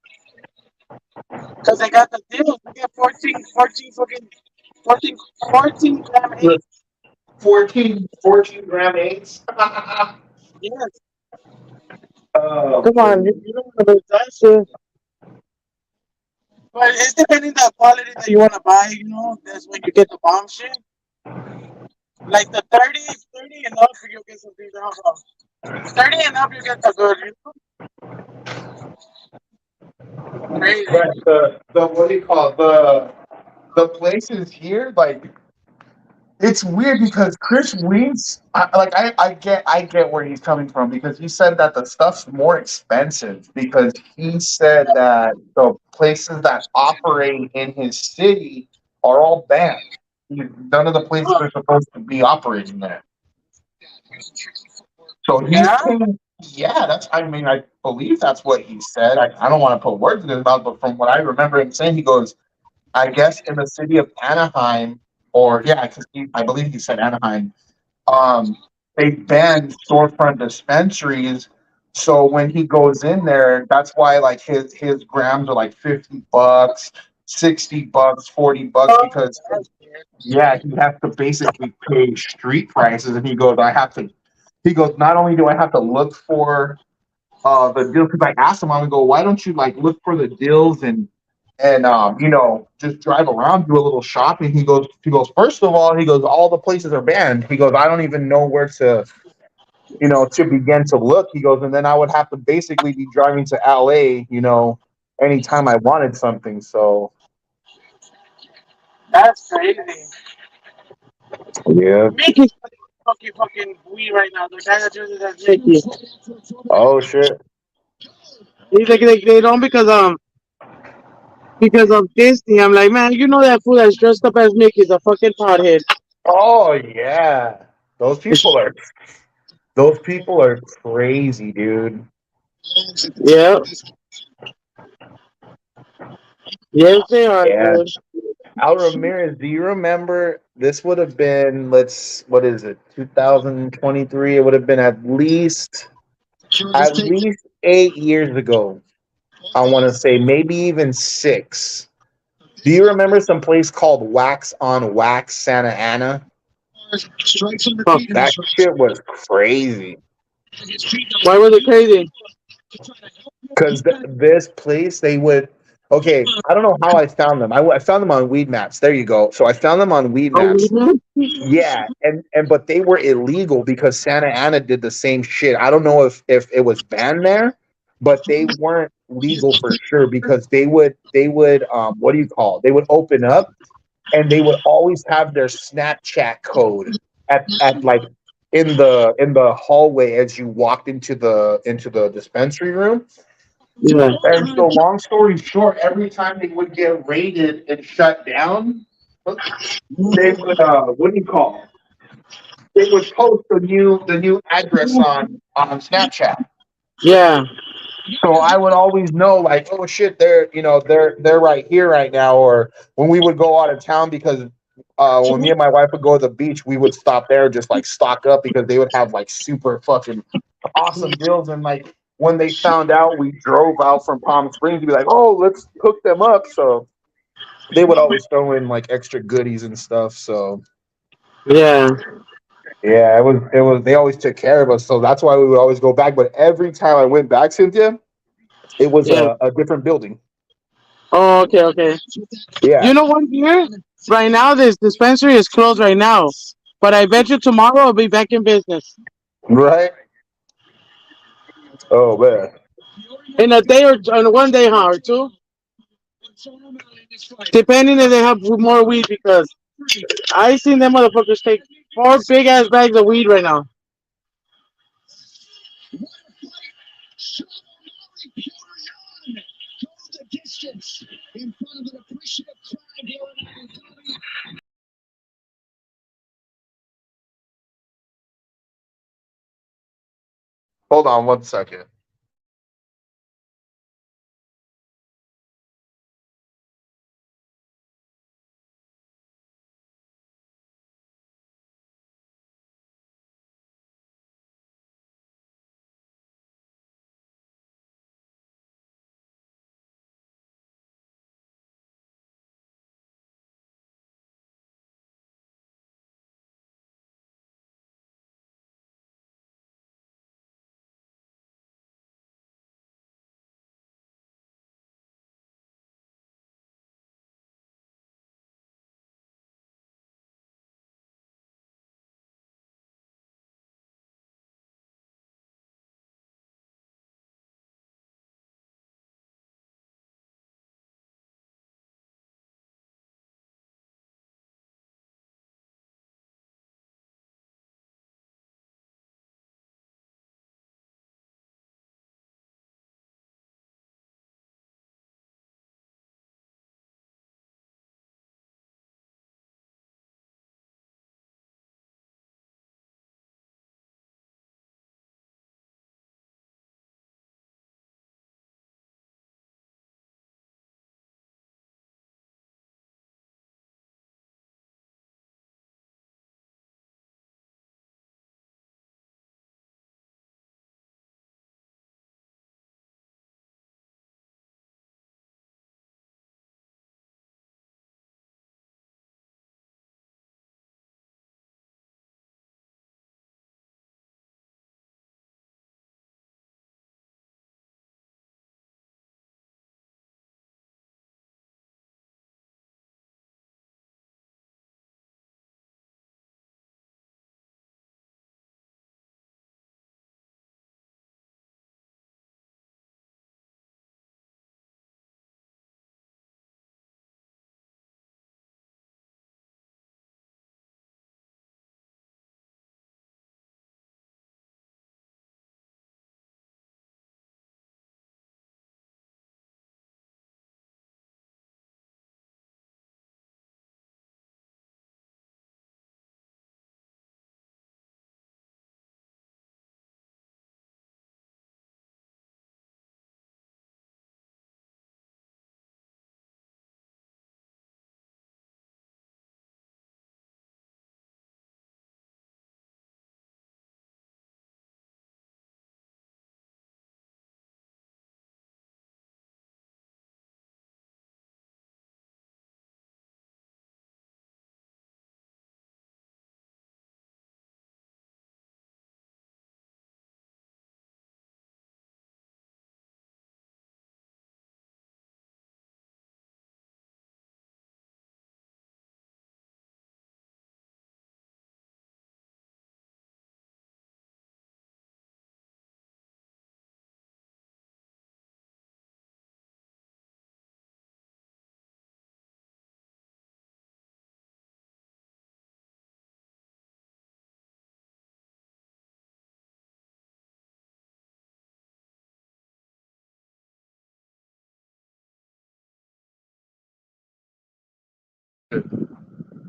Because they got the deals. They get 14 gram 8. 14 gram 8s. Yes. Oh, Come on, you don't want to lose that shit. But it's depending on the quality that you want to buy, that's when you get the bomb shit. Like the 30 and up, you'll get some things off. 30 and up, you get the good, Crazy. But the what do you call it? The places here, like it's weird because Chris Weeds, I get where he's coming from because he said that the stuff's more expensive because he said that the places that operate in his city are all banned. None of the places are supposed to be operating there. So he's saying, yeah, I believe that's what he said. I don't want to put words in his mouth, but from what I remember him saying, he goes, I guess in the city of Anaheim, because I believe he said Anaheim, they banned storefront dispensaries. So when he goes in there, that's why like his grams are like $50, $60, $40 because he has to basically pay street prices, and he goes, not only do I have to look for the deal, because I asked him, I go, why don't you like look for the deals and just drive around, do a little shopping. He goes, first of all, all the places are banned. He goes, I don't even know where to begin to look. He goes, and then I would have to basically be driving to LA, anytime I wanted something. So that's crazy. Yeah. Mickey's fucking weed right now. The guy that dresses as Mickey. Oh shit. He's like they don't because of Disney. I'm like, man, you know that fool that's dressed up as Mickey is a fucking pothead. Oh yeah. Those people are those people are crazy, dude. Yeah. Yes, they are, Yeah. dude. Al Ramirez, do you remember this would have been what is it, 2023? It would have been at least 8 years ago. I want to say maybe even 6. Do you remember some place called Wax on Wax Santa Ana? Fuck. That shit was crazy. Why were they crazy? Because this place, they would. Okay, I don't know how I found them. I found them on Weed Maps. There you go. So I found them on Weed Oh, Maps. really? Yeah, and but they were illegal because Santa Ana did the same shit. I don't know if it was banned there, but they weren't legal for sure because they would what do you call it? They would open up and they would always have their Snapchat code at like in the hallway as you walked into the dispensary room. Yeah. And so, long story short, every time they would get raided and shut down, they would what do you call it? They would post the new address on Snapchat. Yeah. So I would always know, like, oh shit, they're right here right now. Or when we would go out of town, because when me and my wife would go to the beach, we would stop there, just like stock up because they would have like super fucking awesome deals. And like when they found out we drove out from Palm Springs, to be like, oh, let's hook them up. So they would always throw in like extra goodies and stuff. So Yeah. yeah, it was they always took care of us. So that's why we would always go back. But every time I went back, Cynthia, it was Yeah. a different building. Oh, okay, okay. Yeah. You know what here? Right now, this dispensary is closed right now. But I bet you tomorrow I'll be back in business. Right? Oh man. In a day or in 1 day, huh? Or two? Depending if they have more weed because I seen them motherfuckers take 4 big ass bags of weed right now. Hold on 1 second.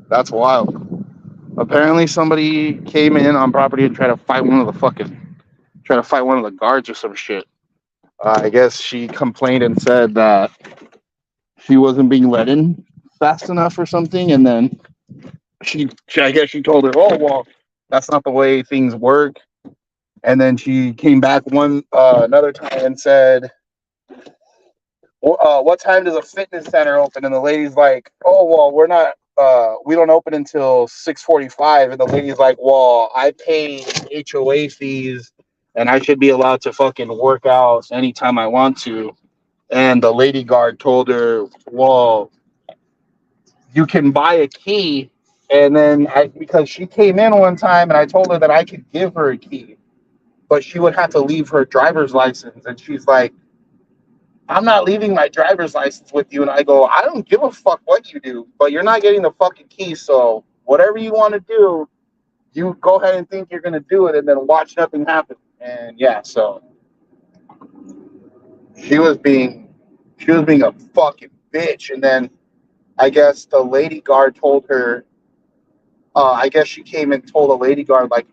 That's wild. Apparently somebody came in on property and tried to fight one of the guards or some shit. I guess she complained and said that she wasn't being let in fast enough or something, and then I guess she told her, "Oh well, that's not the way things work." And then she came back another time and said, "What time does a fitness center open?" And the lady's like, "Oh well, we don't open until 6:45." And the lady's like, "Well, I pay HOA fees, and I should be allowed to fucking work out anytime I want to." And the lady guard told her, "Well, you can buy a key." And then because she came in one time and I told her that I could give her a key, but she would have to leave her driver's license. And she's like, "I'm not leaving my driver's license with you." And I go, "I don't give a fuck what you do, but you're not getting the fucking key. So whatever you want to do, you go ahead and think you're going to do it and then watch nothing happen." And yeah, so she was being a fucking bitch. And then I guess the lady guard told her, I guess she came and told the lady guard, like,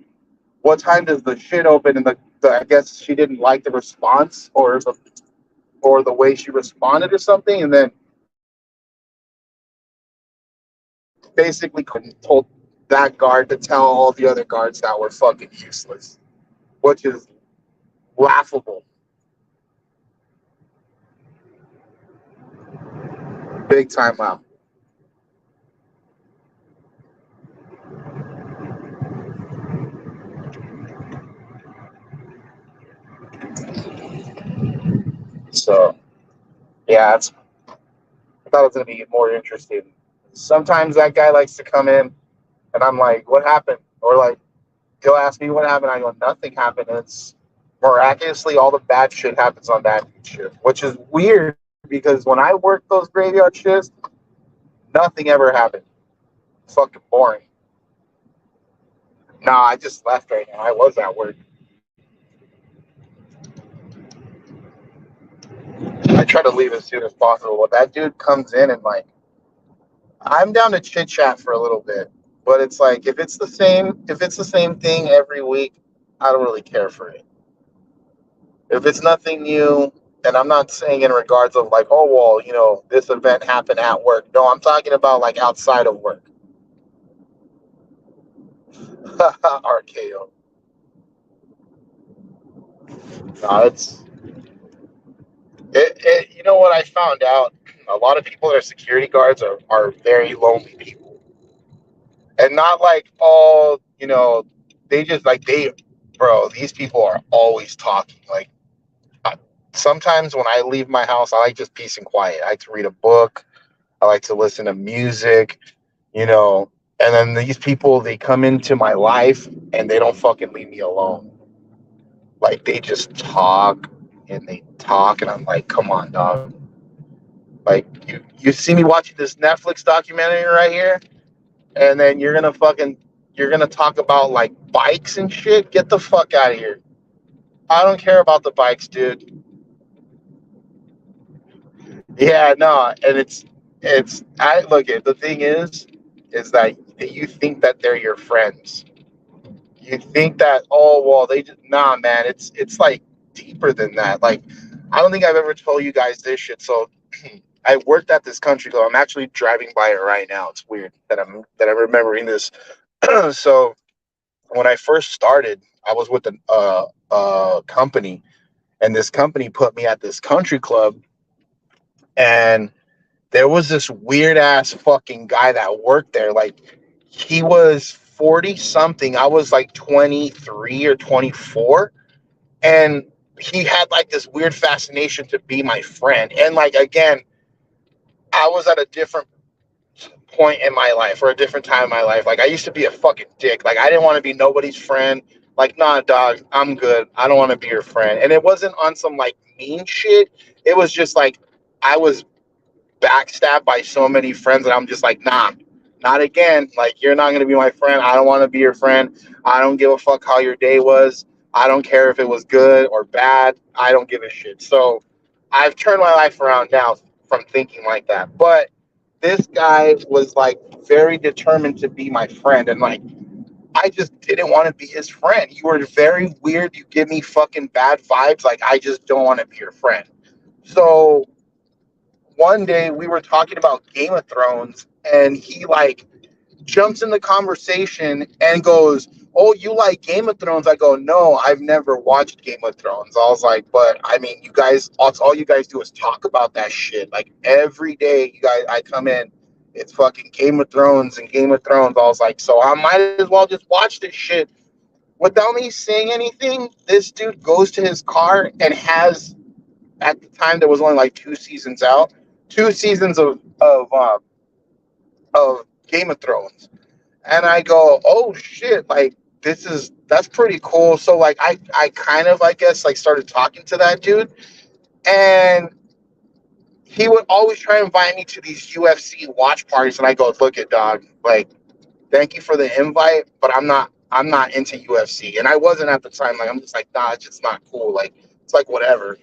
"What time does the shit open?" And I guess she didn't like the response or the way she responded or something. And then basically told that guard to tell all the other guards that were fucking useless, which is laughable. Big time laugh. So, yeah, I thought it was going to be more interesting. Sometimes that guy likes to come in and I'm like, "What happened?" Or like, he'll ask me what happened. I go, "Nothing happened." And it's miraculously all the bad shit happens on that shift, which is weird because when I work those graveyard shifts, nothing ever happened. It's fucking boring. Nah, I just left right now. I was at work. I try to leave as soon as possible. But that dude comes in and like, I'm down to chit chat for a little bit. But it's like if it's the same thing every week, I don't really care for it. If it's nothing new, and I'm not saying in regards of like, "Oh well, this event happened at work." No, I'm talking about like outside of work. RKO. No, you know what I found out? A lot of people that are security guards are very lonely people. And not like all, they just like, bro, these people are always talking. Like, sometimes when I leave my house, I like just peace and quiet. I like to read a book. I like to listen to music, and then these people, they come into my life and they don't fucking leave me alone. Like, they just talk and they talk, and I'm like, come on, dog. Like, you see me watching this Netflix documentary right here, and then you're gonna talk about like bikes and shit. Get the fuck out of here. I don't care about the bikes, dude. Yeah, no, and I look at the thing is that you think that they're your friends. You think that, oh well, nah, man. It's like deeper than that. Like, I don't think I've ever told you guys this shit. So I worked at this country club. I'm actually driving by it right now. It's weird that I'm remembering this. So when I first started, I was with a company, and this company put me at this country club, and there was this weird ass fucking guy that worked there. Like, he was 40 something. I was like 23 or 24, and he had like this weird fascination to be my friend. And like, again, I was at a different point in my life or a different time in my life. Like, I used to be a fucking dick. Like, I didn't want to be nobody's friend. Like, nah, dog, I'm good. I don't want to be your friend. And it wasn't on some like mean shit. It was just like I was backstabbed by so many friends, and I'm just like, nah, not again. Like, you're not gonna be my friend. I don't want to be your friend. I don't give a fuck how your day was. I don't care if it was good or bad. I don't give a shit. So I've turned my life around now from thinking like that. But this guy was like very determined to be my friend, and like I just didn't want to be his friend. You were very weird. You give me fucking bad vibes. Like I just don't want to be your friend. So one day we were talking about Game of Thrones, and he like jumps in the conversation and goes, "Oh, you like Game of Thrones?" I go, "No, I've never watched Game of Thrones." I was like, "But I mean, you guys, all you guys do is talk about that shit. Like every day, you guys, I come in, it's fucking Game of Thrones and Game of Thrones." I was like, "So I might as well just watch this shit." Without me saying anything, this dude goes to his car and has, at the time there was only like 2 seasons out, 2 seasons of Game of Thrones. And I go, "Oh shit, like that's pretty cool." So like I kind of, I guess, like started talking to that dude, and he would always try and invite me to these UFC watch parties, and I go, "Look it, dog, like thank you for the invite, but I'm not into UFC." And I wasn't at the time. Like I'm just like, nah, it's just not cool. Like it's like whatever.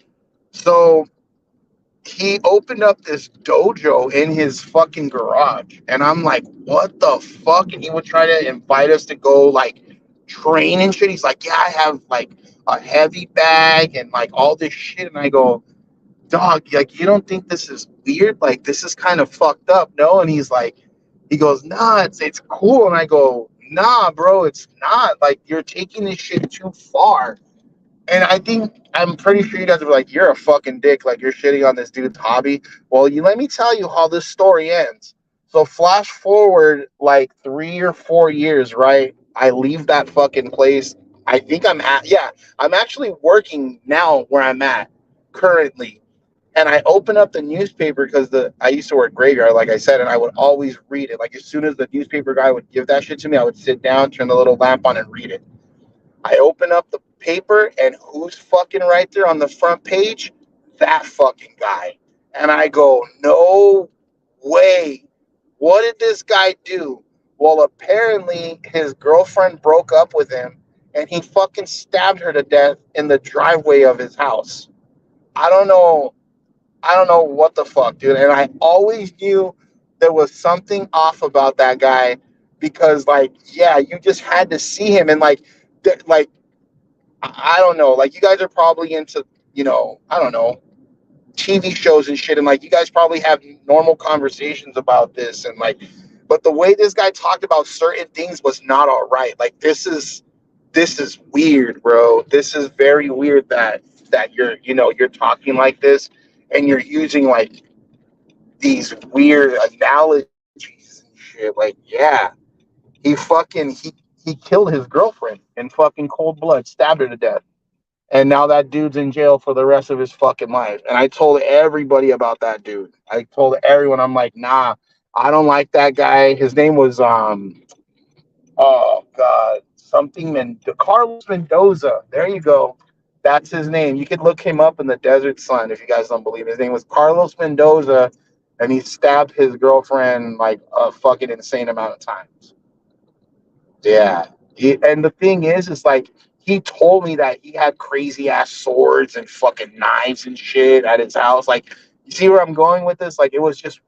So he opened up this dojo in his fucking garage, and I'm like, what the fuck? And he would try to invite us to go like train and shit. He's like, "Yeah, I have like a heavy bag and like all this shit." And I go, "Dog, like you don't think this is weird? Like this is kind of fucked up, no?" And he's like, he goes, "Nah, it's cool." And I go, "Nah, bro, it's not. Like you're taking this shit too far." And I'm pretty sure you guys are like, "You're a fucking dick. Like you're shitting on this dude's hobby." Well, let me tell you how this story ends. So flash forward like 3 or 4 years, right? I leave that fucking place. I think I'm actually working now where I'm at currently. And I open up the newspaper because I used to work graveyard, like I said, and I would always read it. Like as soon as the newspaper guy would give that shit to me, I would sit down, turn the little lamp on, and read it. I open up the paper, and who's fucking right there on the front page? That fucking guy. And I go, "No way. What did this guy do?" Well, apparently his girlfriend broke up with him, and he fucking stabbed her to death in the driveway of his house. I don't know. I don't know what the fuck, dude. And I always knew there was something off about that guy because, like, yeah, you just had to see him, and like I don't know. Like, you guys are probably into, I don't know, TV shows and shit, and like, you guys probably have normal conversations about this, and like, but the way this guy talked about certain things was not all right. Like, this is weird, bro. This is very weird that you're talking like this, and you're using like these weird analogies and shit. Like, yeah, he killed his girlfriend in fucking cold blood, stabbed her to death. And now that dude's in jail for the rest of his fucking life. And I told everybody about that dude. I told everyone, I'm like, "Nah, I don't like that guy." His name was oh god, Carlos Mendoza. There you go. That's his name. You could look him up in the Desert Sun if you guys don't believe it. His name was Carlos Mendoza, and he stabbed his girlfriend like a fucking insane amount of times. Yeah. And the thing is like, he told me that he had crazy ass swords and fucking knives and shit at his house. Like, you see where I'm going with this? Like, it was just,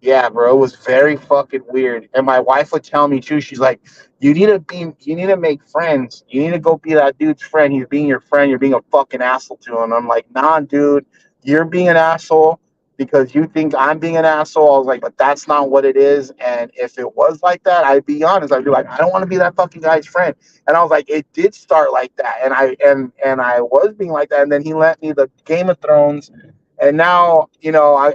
yeah, bro, it was very fucking weird. And my wife would tell me too, she's like, you need to make friends. You need to go be that dude's friend. He's being your friend. You're being a fucking asshole to him. I'm like, "Nah, dude, you're being an asshole because you think I'm being an asshole." I was like, "But that's not what it is. And if it was like that, I'd be honest. I'd be like, I don't want to be that fucking guy's friend." And I was like, it did start like that. And I was being like that. And then he lent me the Game of Thrones. And now, I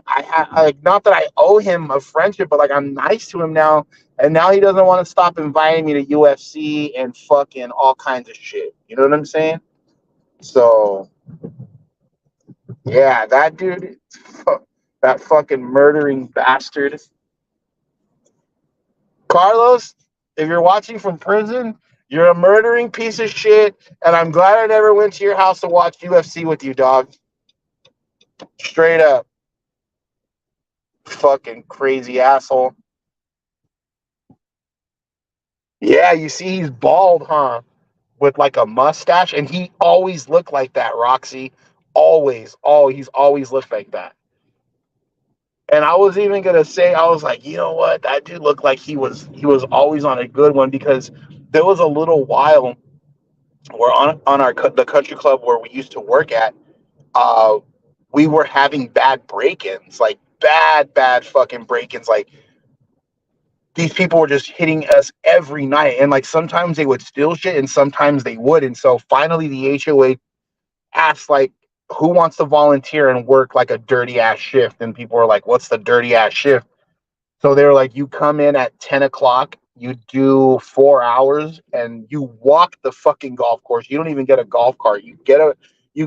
like, not that I owe him a friendship, but like, I'm nice to him now. And now he doesn't want to stop inviting me to UFC and fucking all kinds of shit. You know what I'm saying? So, yeah, that dude, that fucking murdering bastard. Carlos, if you're watching from prison, you're a murdering piece of shit. And I'm glad I never went to your house to watch UFC with you, dog. Straight up. Fucking crazy asshole. Yeah, you see he's bald, huh? With like a mustache, and he always looked like that, Roxy. Always. Oh, he's always looked like that. And I was even gonna say, I was like, you know what, that dude looked like he was always on a good one, because there was a little while where on the country club where we used to work at, uh, we were having bad break-ins, like bad fucking break-ins. Like these people were just hitting us every night, and like sometimes they would steal shit, and sometimes they wouldn't. So finally, the HOA asked like, who wants to volunteer and work like a dirty ass shift? And people were like, what's the dirty ass shift? So they were like, you come in at 10 o'clock, you do 4 hours, and you walk the fucking golf course. You don't even get a golf cart. You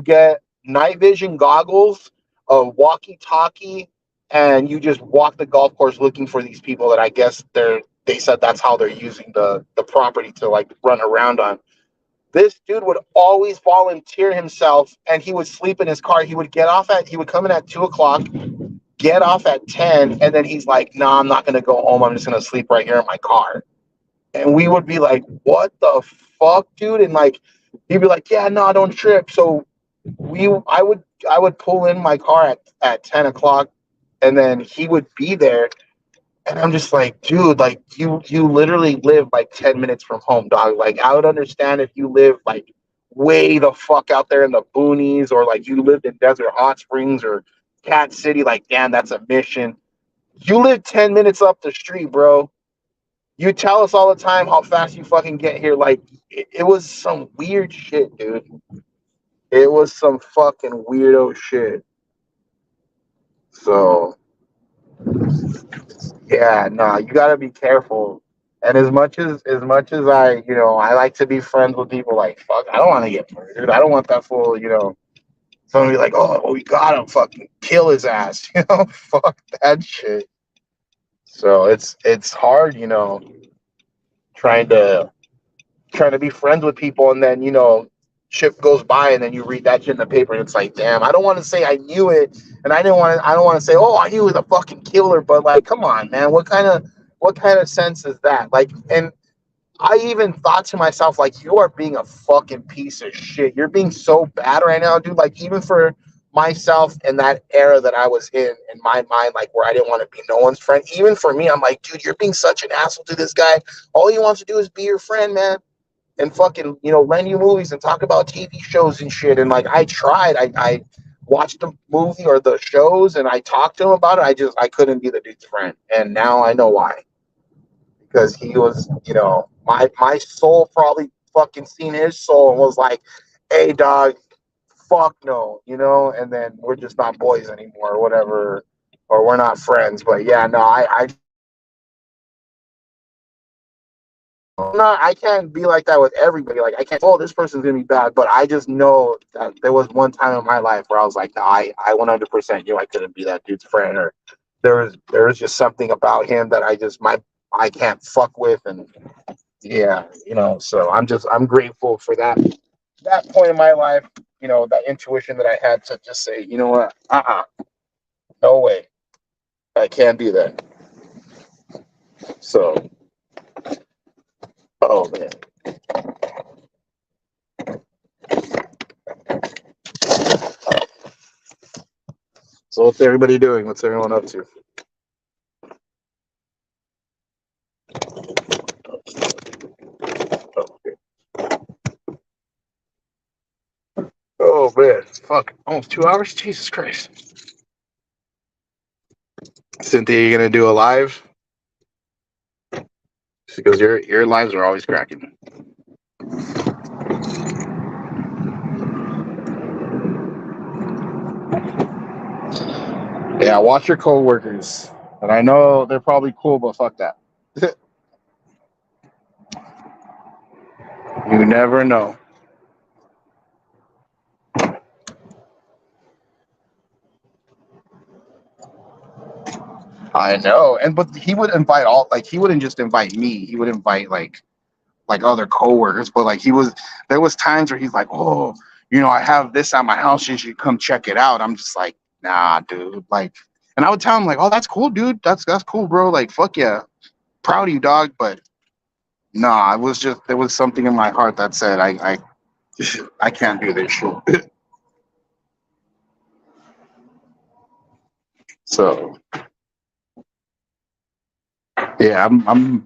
get night vision goggles, a walkie-talkie, and you just walk the golf course looking for these people that I guess they said that's how they're using the property to like run around on. This dude would always volunteer himself, and he would sleep in his car. He would come in at 2 o'clock, get off at 10, and then he's like, nah, I'm not gonna go home. I'm just gonna sleep right here in my car. And we would be like, what the fuck, dude? And like he'd be like, yeah, no, don't trip. So I would pull in my car at 10 o'clock, and then he would be there. And I'm just like, dude, like you literally live like 10 minutes from home, dog. Like I would understand if you live like way the fuck out there in the boonies, or like you lived in Desert Hot Springs or Cat City. Like, damn, that's a mission. You live 10 minutes up the street, bro. You tell us all the time how fast you fucking get here. Like it was some weird shit, dude. It was some fucking weirdo shit. So yeah, no, you gotta be careful. And as much as I, I like to be friends with people, like fuck, I don't want to get murdered. I don't want that fool, somebody like, oh, well, we got him, fucking kill his ass, fuck that shit. So it's hard, trying to be friends with people, and then shit goes by, and then you read that shit in the paper, and it's like, damn, I don't want to say I knew it, and I don't want to say, oh, I knew he was a fucking killer, but like, come on, man, what kind of sense is that? Like, and I even thought to myself, like, you are being a fucking piece of shit. You're being so bad right now, dude. Like, even for myself in that era that I was in my mind, like, where I didn't want to be no one's friend, even for me, I'm like, dude, you're being such an asshole to this guy. All he wants to do is be your friend, man. And fucking, lend you movies and talk about TV shows and shit. And like, I tried, I watched the movie or the shows, and I talked to him about it. I couldn't be the dude's friend. And now I know why. Because he was, my soul probably fucking seen his soul and was like, hey, dog, fuck no, and then we're just not boys anymore or whatever, or we're not friends. But yeah, no, I can't be like that with everybody. Like, I can't, oh, this person's gonna be bad, but I just know that there was one time in my life where I was like, no, I 100% knew I couldn't be that dude's friend, or there was just something about him that I can't fuck with. And yeah, so I'm grateful for that point in my life, that intuition that I had to just say, you know what, no way, I can't do that. So, oh man. So what's everybody doing? What's everyone up to? Oh man, fuck, almost 2 hours? Jesus Christ. Cynthia, you gonna do a live? Because your lives are always cracking. Yeah, watch your coworkers. And I know they're probably cool, but fuck that. You never know. I know. But he would invite he wouldn't just invite me. He would invite like other coworkers. But like there was times where he's like, oh, I have this at my house. You should come check it out. I'm just like, nah, dude. Like, and I would tell him like, oh, that's cool, dude. That's cool, bro. Like, fuck yeah. Proud of you, dog. But nah, there was something in my heart that said, I can't do this shit. So Yeah, I'm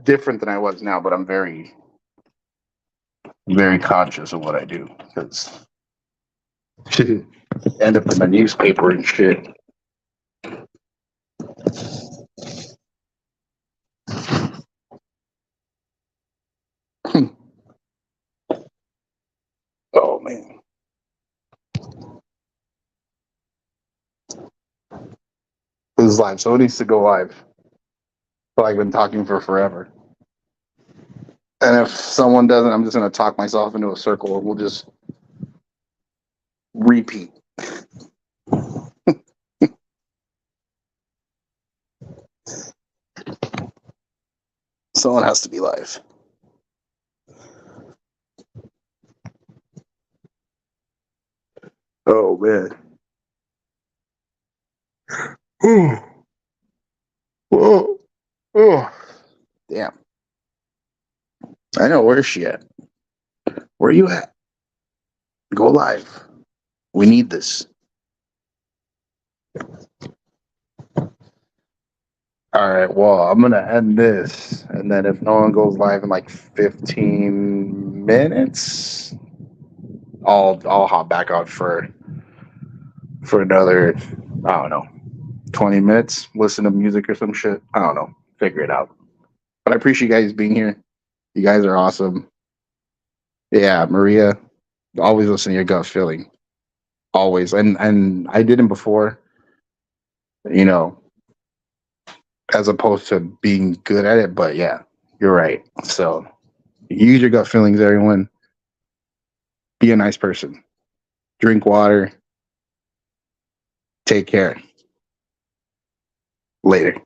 different than I was now, but I'm very, very conscious of what I do because end up in the newspaper and shit. Oh man, this is live, so it needs to go live. But I've been talking for forever, and if someone doesn't, I'm just gonna talk myself into a circle, and we'll just repeat. Someone has to be live. Oh man. Whoa. Oh. Damn. I know, where's she at? Where you at? Go live. We need this. All right, well, I'm gonna end this, and then if no one goes live in like 15 minutes, I'll hop back on for another, I don't know, 20 minutes, listen to music or some shit. I don't know, figure it out. But I appreciate you guys being here. You guys are awesome. Yeah, Maria, always listen to your gut feeling. Always. And I didn't before, you know, as opposed to being good at it, but yeah, you're right. So use your gut feelings, everyone. Be a nice person. Drink water. Take care. Later.